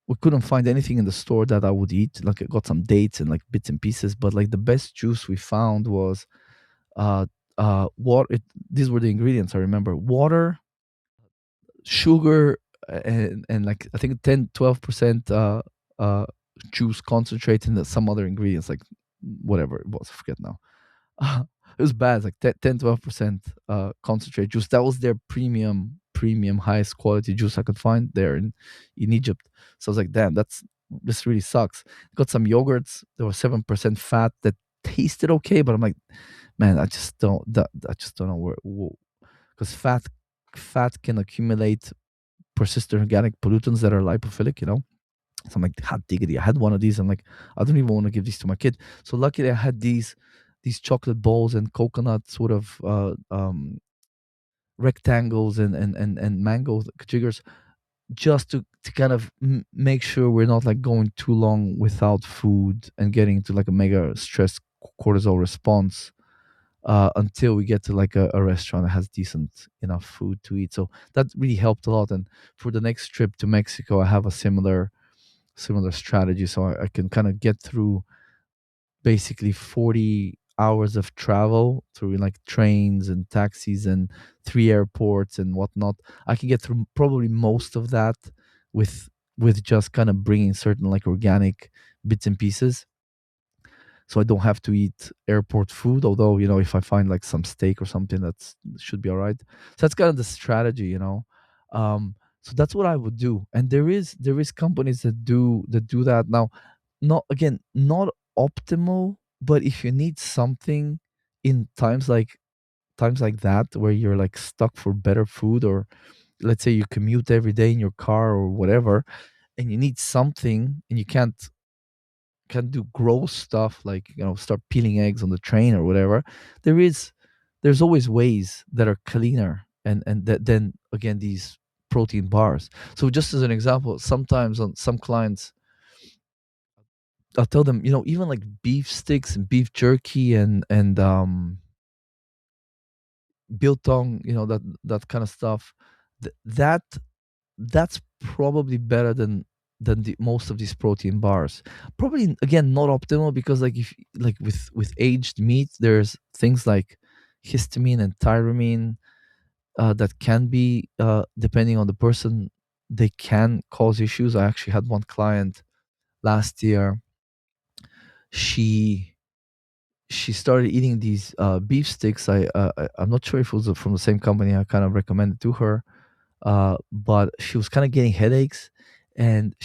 we couldn't find anything in the store that I would eat. Like I got some dates and like bits and pieces, but like the best juice we found was uh water. These were the ingredients I remember: water, sugar, and like I think 10-12% uh juice concentrate and some other ingredients like whatever it was, I forget now. It was bad. It's like 10-12% concentrate juice. That was their premium highest quality juice I could find there in Egypt. So I was like, damn, this really sucks. Got some yogurts. There was 7% fat that tasted okay, but I'm like, man, I just don't know where, because fat can accumulate persistent organic pollutants that are lipophilic. So I'm like, hot diggity. I had one of these. I'm like, I don't even want to give these to my kid. So luckily, I had these chocolate balls and coconut sort of rectangles and mango jiggers, just to kind of make sure we're not like going too long without food and getting to like a mega stress cortisol response until we get to like a restaurant that has decent enough food to eat. So that really helped a lot. And for the next trip to Mexico, I have a similar strategy, so I can kind of get through basically 40 hours of travel through like trains and taxis and 3 airports and whatnot. I can get through probably most of that with just kind of bringing certain like organic bits and pieces, so I don't have to eat airport food. Although, if I find like some steak or something, that's should be all right. So that's kind of the strategy. So that's what I would do. And there is companies that do that now. Not again, not optimal, but if you need something in times like that where you're like stuck for better food, or let's say you commute every day in your car or whatever, and you need something and you can't can do gross stuff like start peeling eggs on the train or whatever. There's always ways that are cleaner and that then again these protein bars. So just as an example, sometimes on some clients, I'll tell them, even like beef sticks and beef jerky and biltong, that kind of stuff, th- that that's probably better than the most of these protein bars. Probably again not optimal because like if like with aged meat, there's things like histamine and tyramine that can be depending on the person, they can cause issues. I actually had one client last year. She started eating these beef sticks. I'm not sure if it was from the same company I kind of recommended to her, but she was kind of getting headaches, and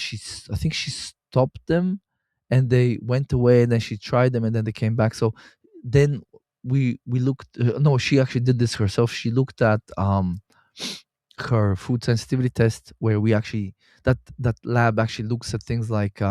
I think she stopped them, and they went away, and then she tried them, and then they came back. So then we looked. No, she actually did this herself. She looked at her food sensitivity test, where we actually that lab actually looks at things like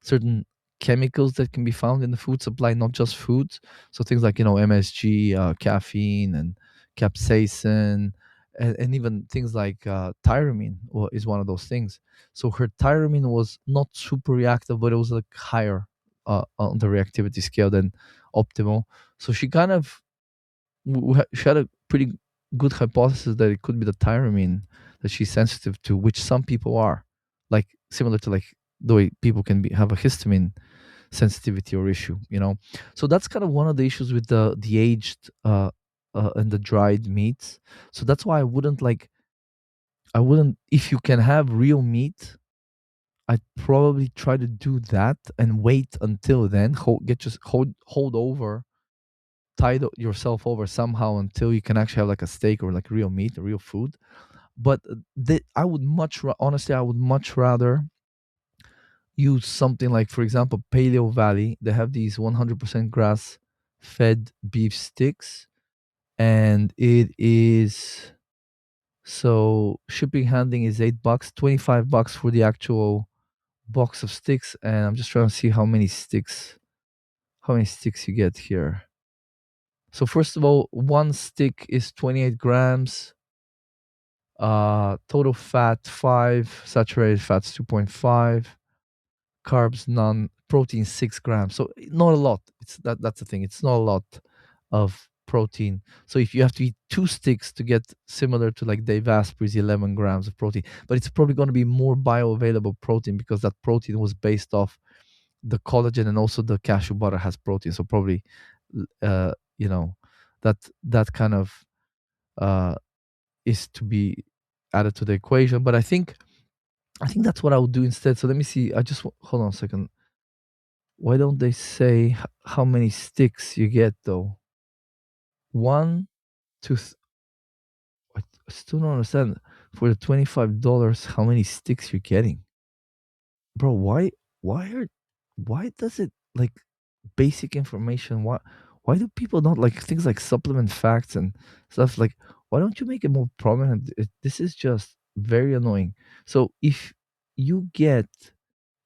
certain chemicals that can be found in the food supply, not just foods. So things like MSG, caffeine, and capsaicin, and even things like tyramine is one of those things. So her tyramine was not super reactive, but it was like higher on the reactivity scale than optimal. So she kind of she had a pretty good hypothesis that it could be the tyramine that she's sensitive to, which some people are, like similar to like the way people can have a histamine sensitivity or issue. So that's kind of one of the issues with the aged and the dried meats. So that's why I wouldn't, if you can have real meat, I'd probably try to do that and wait until then, hold over, yourself over somehow until you can actually have like a steak or like real meat or real food. But I would honestly, I would much rather use something like, for example, Paleo Valley. They have these 100% grass fed beef sticks, and it is, so shipping handling is $8, $25 for the actual box of sticks. And I'm just trying to see how many sticks you get here. So first of all, one stick is 28 grams, total fat 5, saturated fats 2.5, carbs none, protein 6 grams, so not a lot. That's the thing. It's not a lot of protein. So if you have to eat 2 sticks to get similar to like Dave Asprey's 11 grams of protein, but it's probably going to be more bioavailable protein because that protein was based off the collagen, and also the cashew butter has protein. So probably, you know, that kind of uh, is to be added to the equation. But I think that's what I would do instead. So let me see. Hold on a second. Why don't they say how many sticks you get though? One, two. I still don't understand. For the $25, how many sticks you're getting, bro? Why are why does it like basic information? Why do people not like things like supplement facts and stuff? Like, why don't you make it more prominent? This is just very annoying. So if you get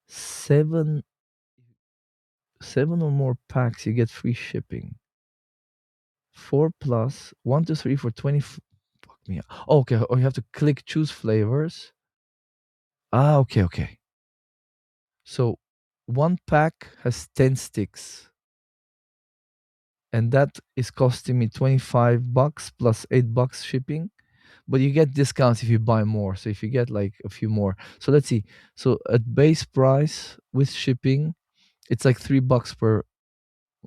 seven seven or more packs, you get free shipping. Four plus one, two, three for 20. Fuck me. Oh, okay. Or you have to click choose flavors. Ah, okay, okay. So one pack has 10 sticks, and that is costing me $25 plus $8 shipping. But you get discounts if you buy more. So if you get like a few more. So let's see. So at base price with shipping, it's like $3 per,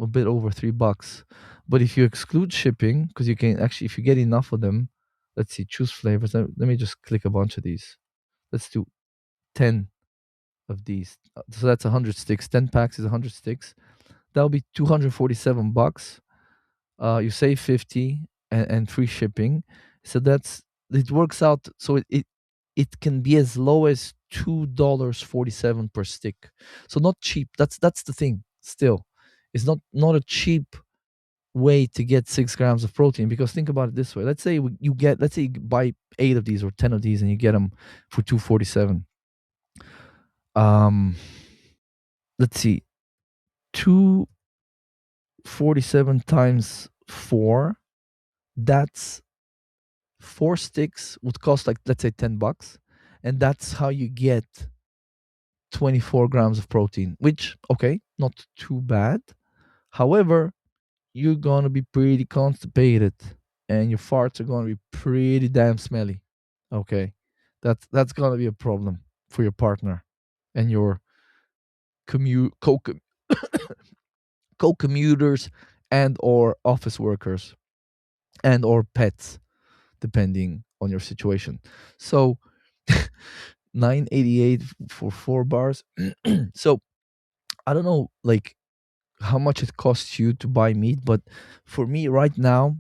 a bit over $3. But if you exclude shipping, because you can actually, if you get enough of them, let's see, choose flavors. Let me just click a bunch of these. Let's do 10 of these. So that's 100 sticks. 10 packs is 100 sticks. That'll be $247. You save 50 and free shipping. So it works out. So it can be as low as $2.47 per stick. So not cheap. That's the thing. Still, it's not a cheap way to get 6 grams of protein, because think about it this way. Let's say you buy 8 of these or 10 of these and you get them for 247. um let's see, 247 times 4, that's 4 sticks would cost like, let's say, $10, and that's how you get 24 grams of protein, which, okay, not too bad. However, you're gonna be pretty constipated and your farts are gonna be pretty damn smelly. Okay, that's gonna be a problem for your partner and your commute co co-commuters and or office workers and or pets, depending on your situation. So 988 for 4 bars. So I don't know like how much it costs you to buy meat, but for me right now,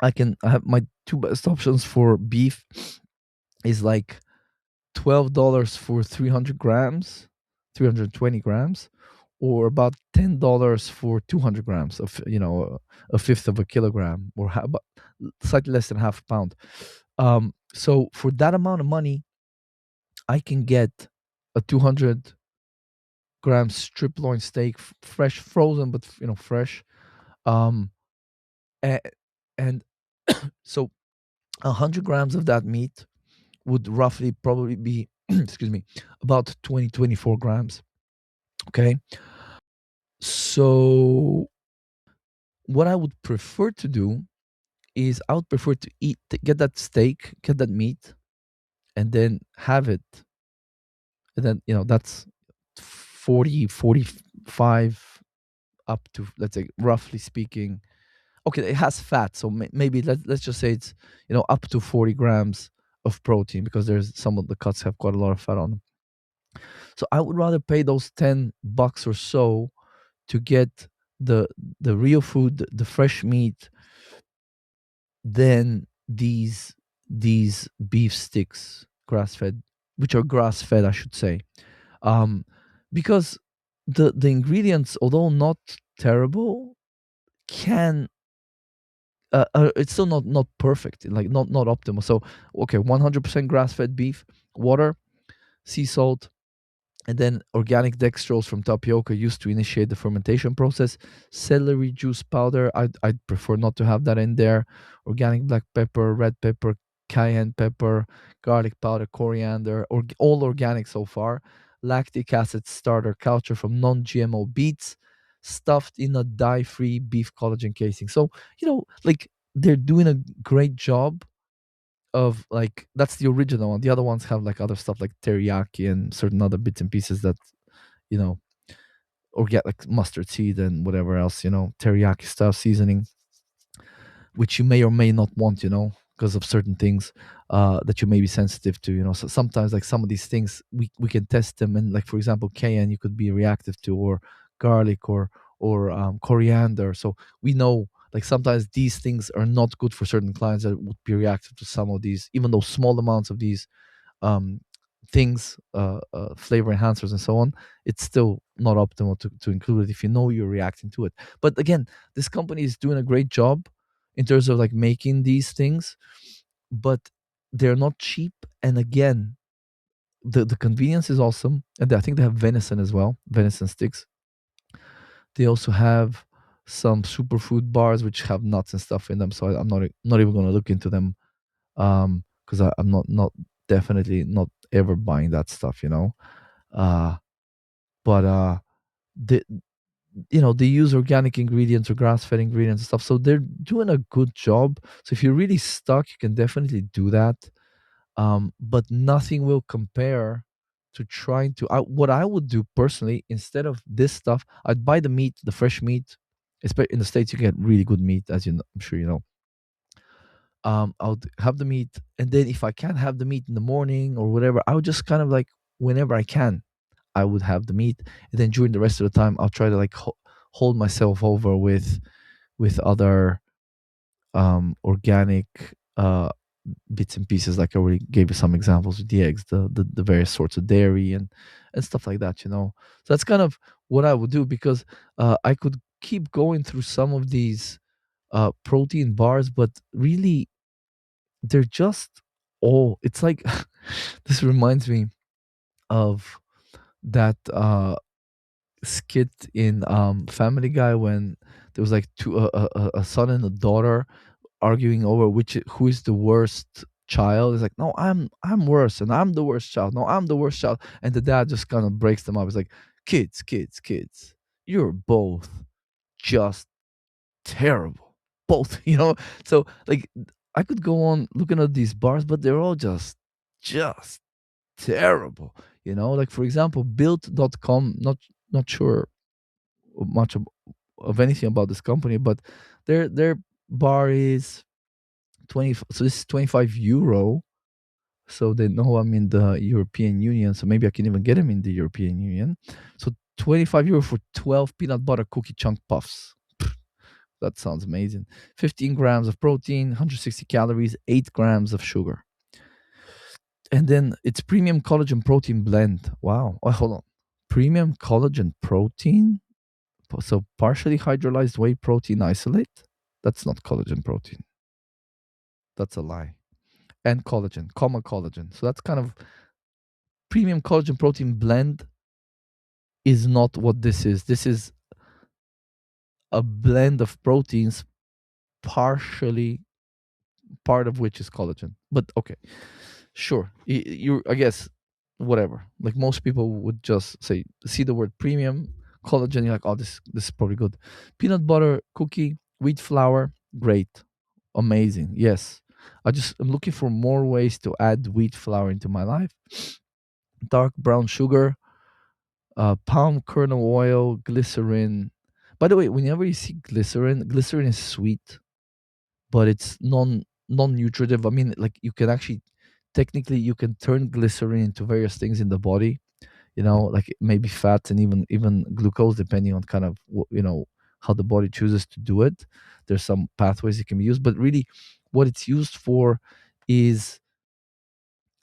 I have my two best options for beef is like $12 for 300 grams, 320 grams, or about $10 for 200 grams of, a fifth of a kilogram, or about slightly less than half a pound. So for that amount of money, I can get a 200-gram strip loin steak, fresh, frozen, but fresh. Um, a- and so 100 grams of that meat would roughly probably be, excuse me, about 24 grams. Okay. So what I would prefer to do is I would prefer to get that steak, get that meat, and then have it. And then, that's 40, 45 up to, let's say, roughly speaking. Okay, it has fat. So maybe let's just say it's, up to 40 grams of protein, because there's some of the cuts have quite a lot of fat on them. So I would rather pay those $10 or so to get the the real food, the fresh meat, than these beef sticks, grass fed, which are grass fed, I should say, um, because the ingredients, although not terrible, can it's still not perfect, like not optimal. So okay, 100% grass fed beef, water, sea salt, and then organic dextrose from tapioca used to initiate the fermentation process. Celery juice powder, I'd prefer not to have that in there. Organic black pepper, red pepper, cayenne pepper, garlic powder, coriander, or all organic so far. lactic acid starter culture from non-GMO beets, stuffed in a dye-free beef collagen casing. So, like, they're doing a great job of, like, that's the original one. The other ones have like other stuff like teriyaki and certain other bits and pieces that, you know, or get like mustard seed and whatever else, teriyaki stuff, seasoning, which you may or may not want, because of certain things that you may be sensitive to, So sometimes, like, some of these things, we can test them, and, like, for example, cayenne you could be reactive to, or garlic, or coriander. So we know, like, sometimes these things are not good for certain clients that would be reactive to some of these, even though small amounts of these um, things, flavor enhancers and so on. It's still not optimal to include it if you know you're reacting to it. But again, this company is doing a great job in terms of, like, making these things, but they're not cheap. And again, the convenience is awesome, and I think they have venison as well, venison sticks. They also have some superfood bars which have nuts and stuff in them. So I'm not even going to look into them, because I'm not definitely not ever buying that stuff, uh but they they use organic ingredients or grass-fed ingredients and stuff, so they're doing a good job. So if you're really stuck, you can definitely do that. But nothing will compare to trying to what I would do personally, instead of this stuff, I'd buy the meat, the fresh meat. In the States, you get really good meat, as I'm sure you know. I'll have the meat, and then if I can't have the meat in the morning or whatever, I would just kind of, like, whenever I can, I would have the meat, and then during the rest of the time, I'll try to, like, hold myself over with other organic bits and pieces. Like, I already gave you some examples with the eggs, the various sorts of dairy and stuff like that. So that's kind of what I would do, because I could keep going through some of these protein bars, but really they're just all, it's like, this reminds me of that skit in Family Guy, when there was like a son and a daughter arguing over who is the worst child. It's like, no, I'm worse, and I'm the worst child. No, I'm the worst child. And the dad just kind of breaks them up. It's like, kids, you're both just terrible, both. So, like, I could go on looking at these bars, but they're all just terrible. Like, for example, built.com, not sure much of anything about this company, but their bar is 20, so this is 25 euro. So they know I'm in the European Union, so maybe I can even get them in the European Union. So 25 euro for 12 peanut butter cookie chunk puffs. That sounds amazing. 15 grams of protein, 160 calories, 8 grams of sugar. And then it's premium collagen protein blend. Wow. Oh, hold on. Premium collagen protein? So partially hydrolyzed whey protein isolate? That's not collagen protein. That's a lie. And collagen, comma collagen. So that's kind of premium collagen protein blend is not what this is. This is a blend of proteins, partially part of which is collagen. But okay, sure. I guess, whatever. Like, most people would just say, see the word premium collagen, you're like, oh, this is probably good. Peanut butter cookie, wheat flour, great, amazing. Yes, I'm looking for more ways to add wheat flour into my life. Dark brown sugar, palm kernel oil, glycerin. By the way, whenever you see glycerin is sweet, but it's non-nutritive. I mean, like, you can actually, technically, you can turn glycerin into various things in the body. Like, maybe fats and even glucose, depending on kind of how the body chooses to do it. There's some pathways it can be used, but really, what it's used for is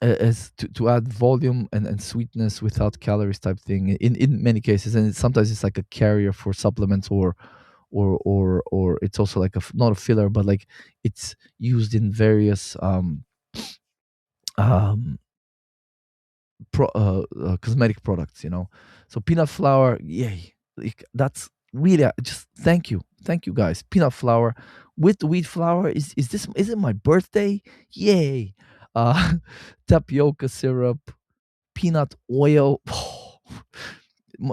as to add volume and sweetness without calories type thing in many cases. And sometimes it's like a carrier for supplements, or it's also like not a filler, but like, it's used in various um cosmetic products. So peanut flour, yay. Like, that's really, just thank you guys. Peanut flour with wheat flour, is it my birthday? Yay. uh Tapioca syrup, peanut oil.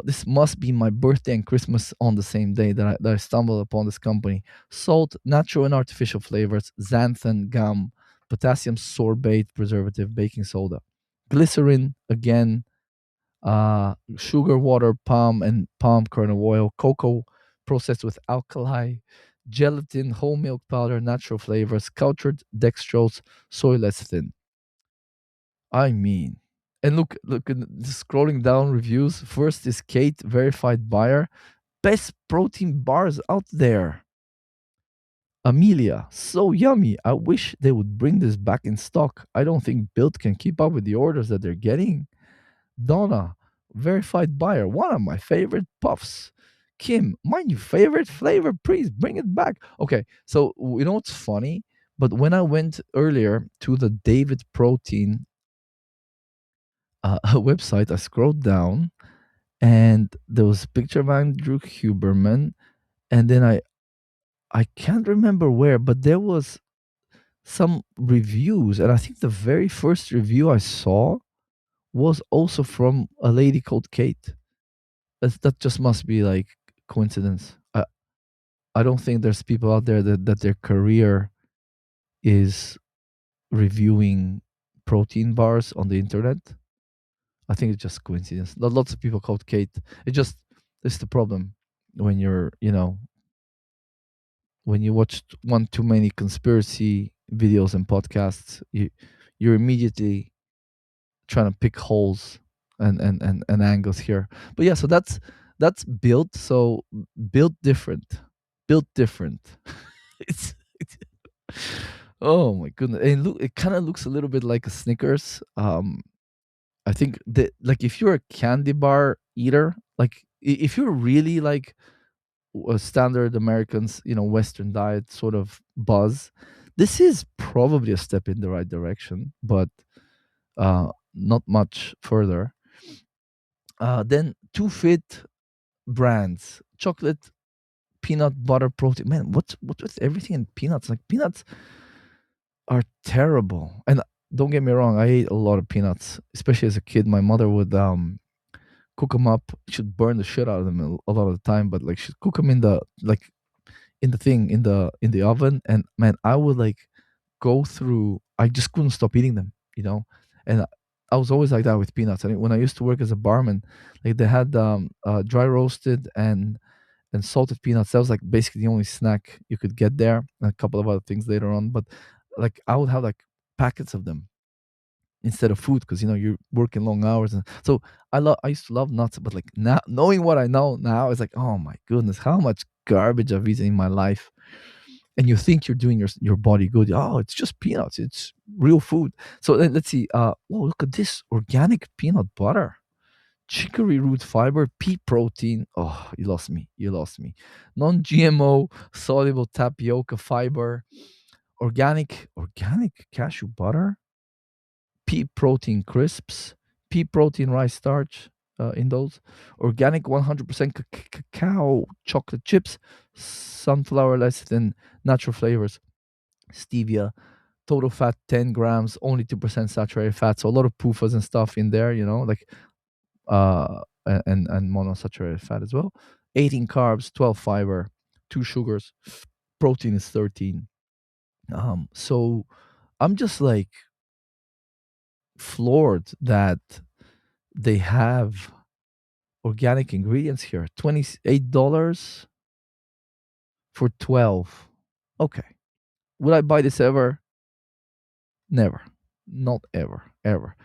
this must be my birthday and Christmas on the same day that I stumbled upon this company. Salt, natural and artificial flavors, xanthan gum, potassium sorbate preservative, baking soda, glycerin again, sugar, water, palm and palm kernel oil, cocoa processed with alkali, gelatin, whole milk powder, natural flavors, cultured dextrose, soy less thin. I mean, and look, scrolling down reviews. First is Kate, verified buyer, best protein bars out there. Amelia, so yummy. I wish they would bring this back in stock. I don't think Built can keep up with the orders that they're getting. Donna, verified buyer, one of my favorite puffs. Kim, my new favorite flavor, please bring it back. Okay, so you know what's funny? But when I went earlier to the David Protein website, I scrolled down and there was a picture of Andrew Huberman, and then I can't remember where, but there was some reviews, and I think the very first review I saw was also from a lady called Kate. That just must be like coincidence. I don't think there's people out there that their career is reviewing protein bars on the internet. I think it's just coincidence. Lots of people called Kate. It just This is the problem when you're, when you watch one too many conspiracy videos and podcasts, you're immediately trying to pick holes and angles here. But yeah, so that's built. So built different, built different. it's oh my goodness, and look, it kind of looks a little bit like a Snickers. I think that, like, if you're a candy bar eater, like if you're really like a standard Americans, Western diet sort of buzz, this is probably a step in the right direction, but not much further. Then two fit brands: chocolate, peanut butter, protein. Man, what's with everything in peanuts? Like, peanuts are terrible. And don't get me wrong, I ate a lot of peanuts, especially as a kid. My mother would cook them up. She'd burn the shit out of them a lot of the time, but like she'd cook them in the like in the thing in the oven, and man, I would like go through. I just couldn't stop eating them, and I was always like that with peanuts. I mean, when I used to work as a barman, like they had dry roasted and salted peanuts. That was like basically the only snack you could get there, and a couple of other things later on. But like I would have like packets of them instead of food, because you're working long hours. And so I used to love nuts, but like now, knowing what I know now, it's like, oh my goodness, how much garbage I've eaten in my life. And you think you're doing your body good. Oh, it's just peanuts, it's real food. So let's see. Whoa, look at this organic peanut butter, chicory root fiber, pea protein. Oh, you lost me. Non-GMO soluble tapioca fiber, organic cashew butter, pea protein crisps, pea protein rice starch in those, organic 100% cacao chocolate chips, sunflower lecithin, natural flavors, stevia, total fat 10 grams, only 2% saturated fat. So a lot of PUFAs and stuff in there, like and monosaturated fat as well. 18 carbs, 12 fiber, 2 sugars, protein is 13. So I'm just like floored that they have organic ingredients here. $28 for 12. Okay. Would I buy this ever? Never. Not ever. Ever.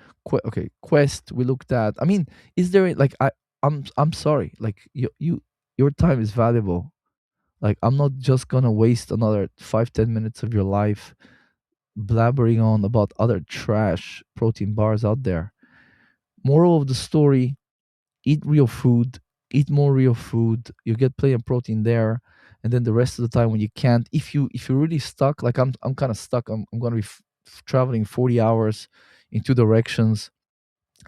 Okay, Quest we looked at. I mean, is there like I'm sorry. Like your time is valuable. Like, I'm not just gonna waste another 5-10 minutes of your life blabbering on about other trash protein bars out there. Moral of the story: eat real food, eat more real food. You get plenty of protein there, and then the rest of the time when you can't, if you're really stuck, like I'm kind of stuck. I'm going to be traveling 40 hours in two directions,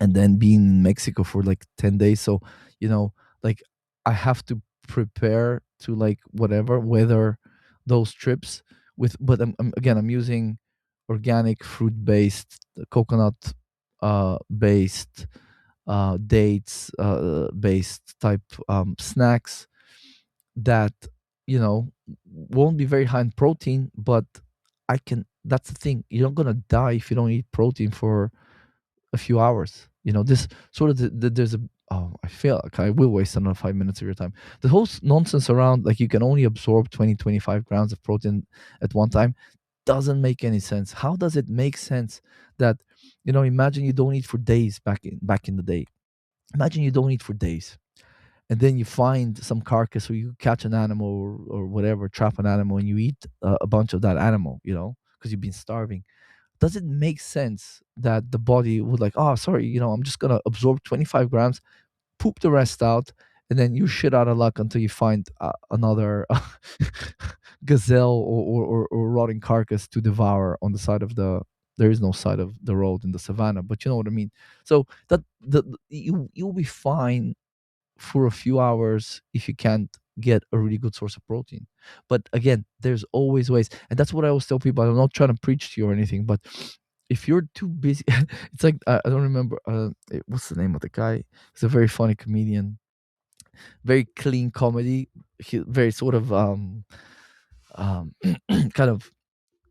and then being in Mexico for like 10 days. So, you know, like I have to prepare to like whatever weather those trips with. But I'm using organic fruit based, coconut based, dates based type snacks that you know won't be very high in protein, but I can. That's the thing. You're not gonna die if you don't eat protein for a few hours. This sort of there's a oh, I feel like I will waste another 5 minutes of your time. The whole nonsense around like you can only absorb 20-25 grams of protein at one time doesn't make any sense. How does it make sense that imagine you don't eat for days back in the day. Imagine you don't eat for days, and then you find some carcass or you catch an animal or whatever, trap an animal, and you eat a bunch of that animal, because you've been starving. Does it make sense that the body would like, oh, sorry, I'm just gonna absorb 25 grams, poop the rest out, and then you shit out of luck until you find another gazelle or rotting carcass to devour on the side of the. There is no side of the road in the savannah, but you know what I mean. So you'll be fine for a few hours if you can't get a really good source of protein. But again, there's always ways. And that's what I always tell people. I'm not trying to preach to you or anything, but if you're too busy, it's like, I don't remember, what's the name of the guy? He's a very funny comedian, very clean comedy. Very sort of, um, kind of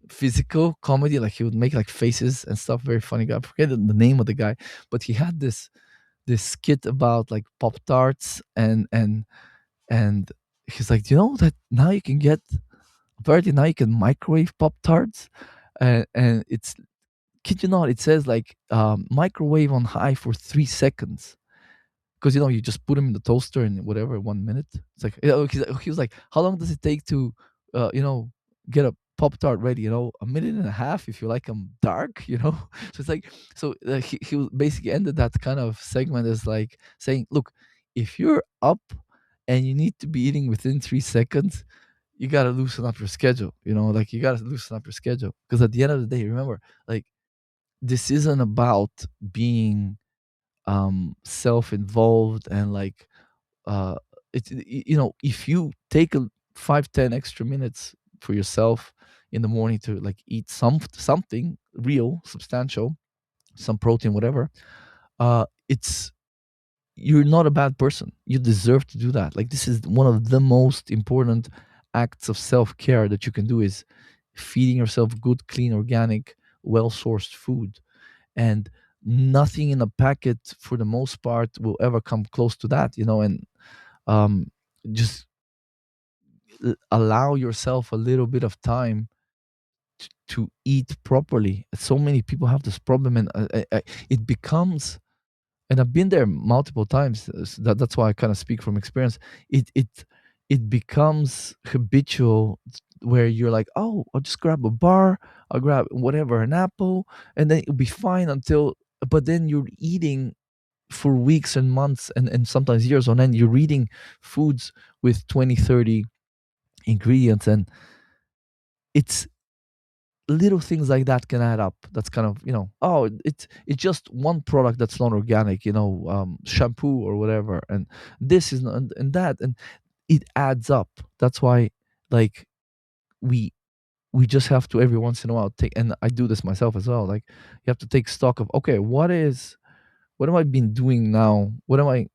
physical comedy. Like he would make like faces and stuff. Very funny guy. I forget the name of the guy, but he had this skit about like Pop Tarts and he's like, do you know that now you can get apparently now you can microwave Pop Tarts, and it's kid you not, it says like microwave on high for 3 seconds because you just put them in the toaster in whatever 1 minute. It's like he was like, how long does it take to uh, you know get a Pop Tart ready? A minute and a half if you like them dark. So it's like he basically ended that kind of segment as like saying, look, if you're up and you need to be eating within 3 seconds, you gotta loosen up your schedule. Like you gotta loosen up your schedule because at the end of the day, remember, like this isn't about being self-involved and like uh if you take a 5-10 extra minutes for yourself in the morning to like eat something real substantial, some protein, whatever, it's you're not a bad person. You deserve to do that. Like this is one of the most important acts of self-care that you can do is feeding yourself good, clean, organic, well-sourced food. And nothing in a packet for the most part will ever come close to that, and um just allow yourself a little bit of time to eat properly. So many people have this problem, and it becomes, and I've been there multiple times. That's why I kind of speak from experience. It becomes habitual where you're like, oh, I'll just grab a bar, I'll grab whatever, an apple, and then it'll be fine until. But then you're eating for weeks and months and sometimes years on end. You're eating foods with 20-30 ingredients, and it's little things like that can add up. That's kind of, oh, it's just one product that's not organic, shampoo or whatever, and this is not, and that, and it adds up. That's why, like, we we just have to every once in a while take, and I do this myself as well, like you have to take stock of, okay, what am I been doing now, what am I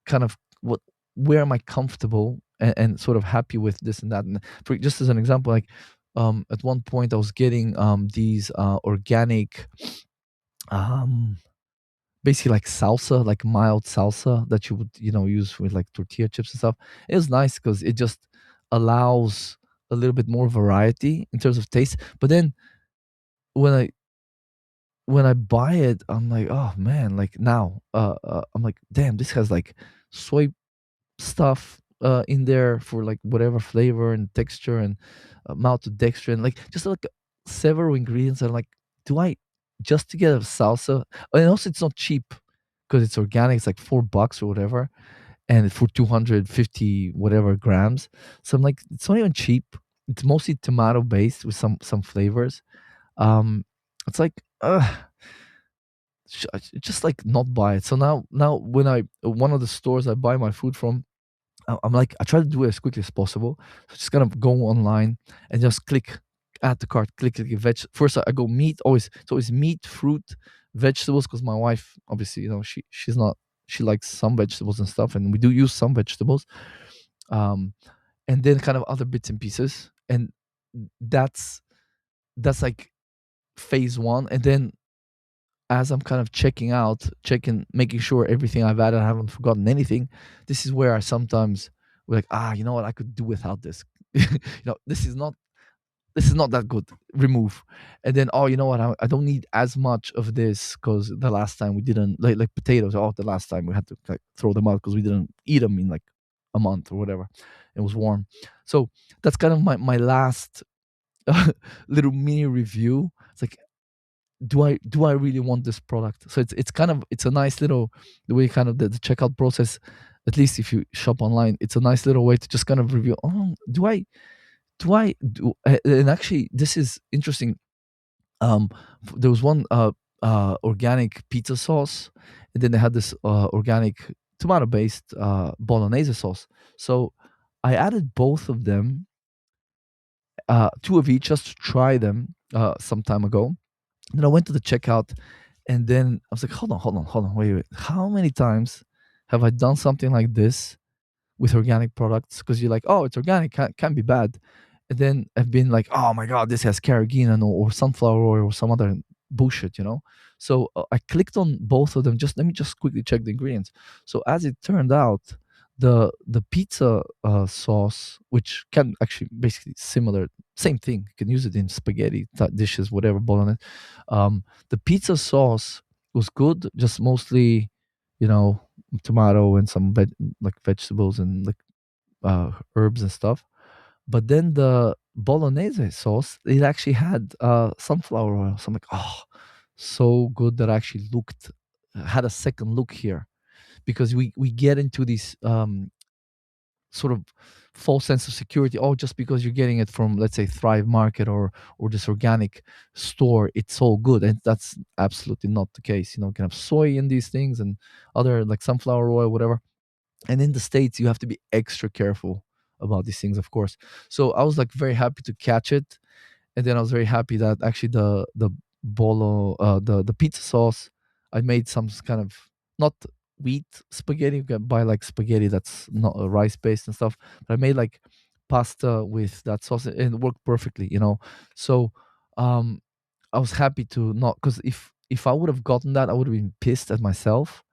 kind of what where am I comfortable and sort of happy with this and that. And for just as an example, like at one point I was getting these organic um basically like salsa, like mild salsa that you would use with like tortilla chips and stuff. It was nice because it just allows a little bit more variety in terms of taste. But then when I buy it, I'm like, oh man, like now I'm like, damn, this has like soy stuff in there for like whatever flavor and texture and maltodextrin, like just like several ingredients. And like, do I just to get a salsa? And also, it's not cheap because it's organic. It's like $4 or whatever, and for 250 whatever grams. So I'm like, it's not even cheap. It's mostly tomato based with some flavors. Um, it's like, just like not buy it. So now when I one of the stores I buy my food from, I'm like, I try to do it as quickly as possible. So just kind of go online and just click. add to cart, click, click, veg. First, I go meat. Always, it's always meat, fruit, vegetables. Because my wife, obviously, she's not. She likes some vegetables and stuff, and we do use some vegetables. Um, and then kind of other bits and pieces, and that's that's like phase one. And then as I'm kind of checking, making sure everything I've added, I haven't forgotten anything. This is where I sometimes like, you know what, I could do without this. This is not that good. Remove. And then, oh, you know what, I don't need as much of this because the last time we didn't like potatoes. Oh, the last time we had to like throw them out because we didn't eat them in like a month or whatever. It was warm. So that's kind of my last little mini review. It's like, do I really want this product? So it's kind of, it's a nice little, the way kind of the checkout process, at least if you shop online, it's a nice little way to just kind of review, oh, and actually this is interesting. um there was one organic pizza sauce, and then they had this organic tomato based bolognese sauce. So I added both of them, two of each, just to try them some time ago. Then I went to the checkout, and then I was like, hold on, wait. How many times have I done something like this with organic products? Because you're like, oh, it's organic, can't be bad. And then I've been like, oh my God, this has carrageenan or sunflower oil or some other bullshit. So I clicked on both of them. Just let me just quickly check the ingredients. So as it turned out, the pizza sauce, which can actually basically similar, same thing. You can use it in spaghetti dishes, whatever, bolognese. The pizza sauce was good, just mostly, you know, tomato and some like vegetables and like herbs and stuff. But then the bolognese sauce, it actually had sunflower oil. So I'm like, oh, so good that I actually had a second look here, because we get into these sort of false sense of security. Oh, just because you're getting it from, let's say, Thrive Market or this organic store, it's all good, and that's absolutely not the case. You can have soy in these things and other like sunflower oil, whatever. And in the States, you have to be extra careful about these things, of course. So I was like very happy to catch it. And then I was very happy that actually the bolo the pizza sauce, I made some kind of, not wheat spaghetti. You can buy like spaghetti that's not rice based and stuff, but I made like pasta with that sauce, and it worked perfectly. So um I was happy to not, because if I would have gotten that, I would have been pissed at myself,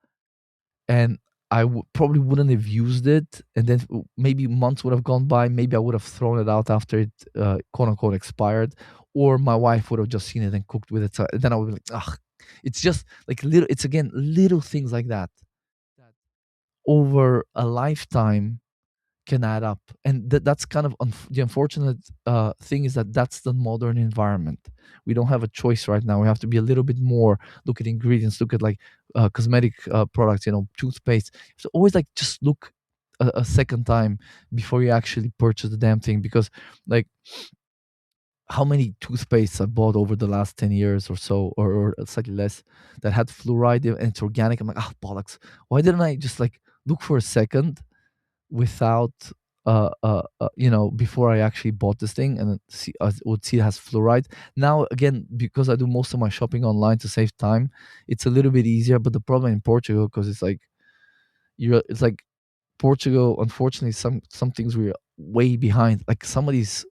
and probably wouldn't have used it. And then maybe months would have gone by. Maybe I would have thrown it out after it, quote unquote, expired, or my wife would have just seen it and cooked with it. So then I would be like, ugh. It's just like little. It's again little things like that that over a lifetime can add up. And that's kind of the unfortunate thing, is that that's the modern environment. We don't have a choice right now. We have to be a little bit more, look at ingredients, look at like cosmetic products, toothpaste. So always like just look a second time before you actually purchase the damn thing. Because like, how many toothpastes I bought over the last 10 years or so, or slightly less, that had fluoride and it's organic. I'm like, bollocks. Why didn't I just like look for a second without before I actually bought this thing, and then I would see it has fluoride. Now again, because I do most of my shopping online to save time, it's a little bit easier. But the problem in Portugal, because it's like Portugal, unfortunately, some things we're way behind. Like some of these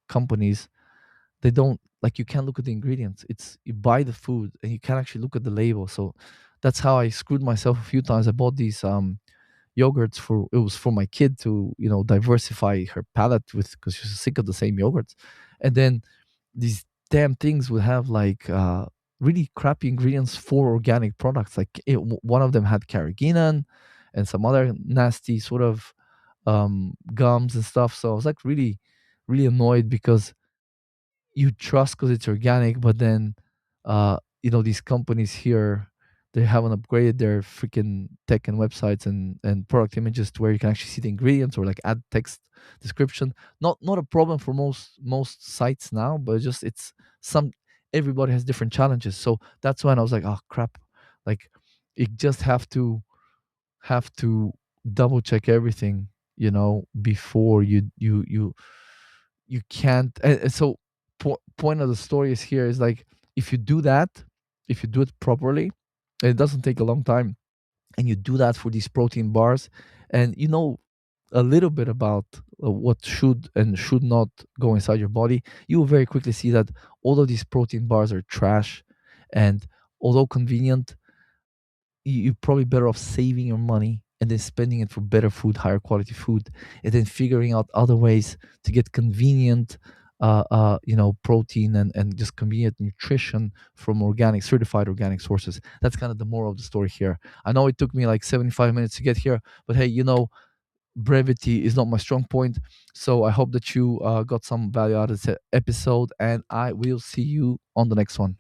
companies, they don't, like, you can't look at the ingredients. It's, you buy the food and you can't actually look at the label. So that's how I screwed myself a few times. I bought these yogurts, for it was for my kid to diversify her palate with, because she's sick of the same yogurts. And then these damn things would have like really crappy ingredients for organic products. Like one of them had carrageenan and some other nasty sort of gums and stuff. So I was like really really annoyed, because you trust because it's organic, but then these companies here, they haven't upgraded their freaking tech and websites and product images to where you can actually see the ingredients, or like add text description. Not a problem for most sites now, but just it's some, everybody has different challenges. So that's when I was like, oh crap. Like, you just have to double check everything, before you can't. So point of the story is here is like, if you do that, if you do it properly, and it doesn't take a long time, and you do that for these protein bars, and you know a little bit about what should and should not go inside your body, you will very quickly see that all of these protein bars are trash. And although convenient, you're probably better off saving your money and then spending it for better food, higher quality food, and then figuring out other ways to get convenient, protein and just convenient nutrition from organic, certified organic sources. That's kind of the moral of the story here. I know it took me like 75 minutes to get here, but hey, brevity is not my strong point. So I hope that you got some value out of this episode, and I will see you on the next one.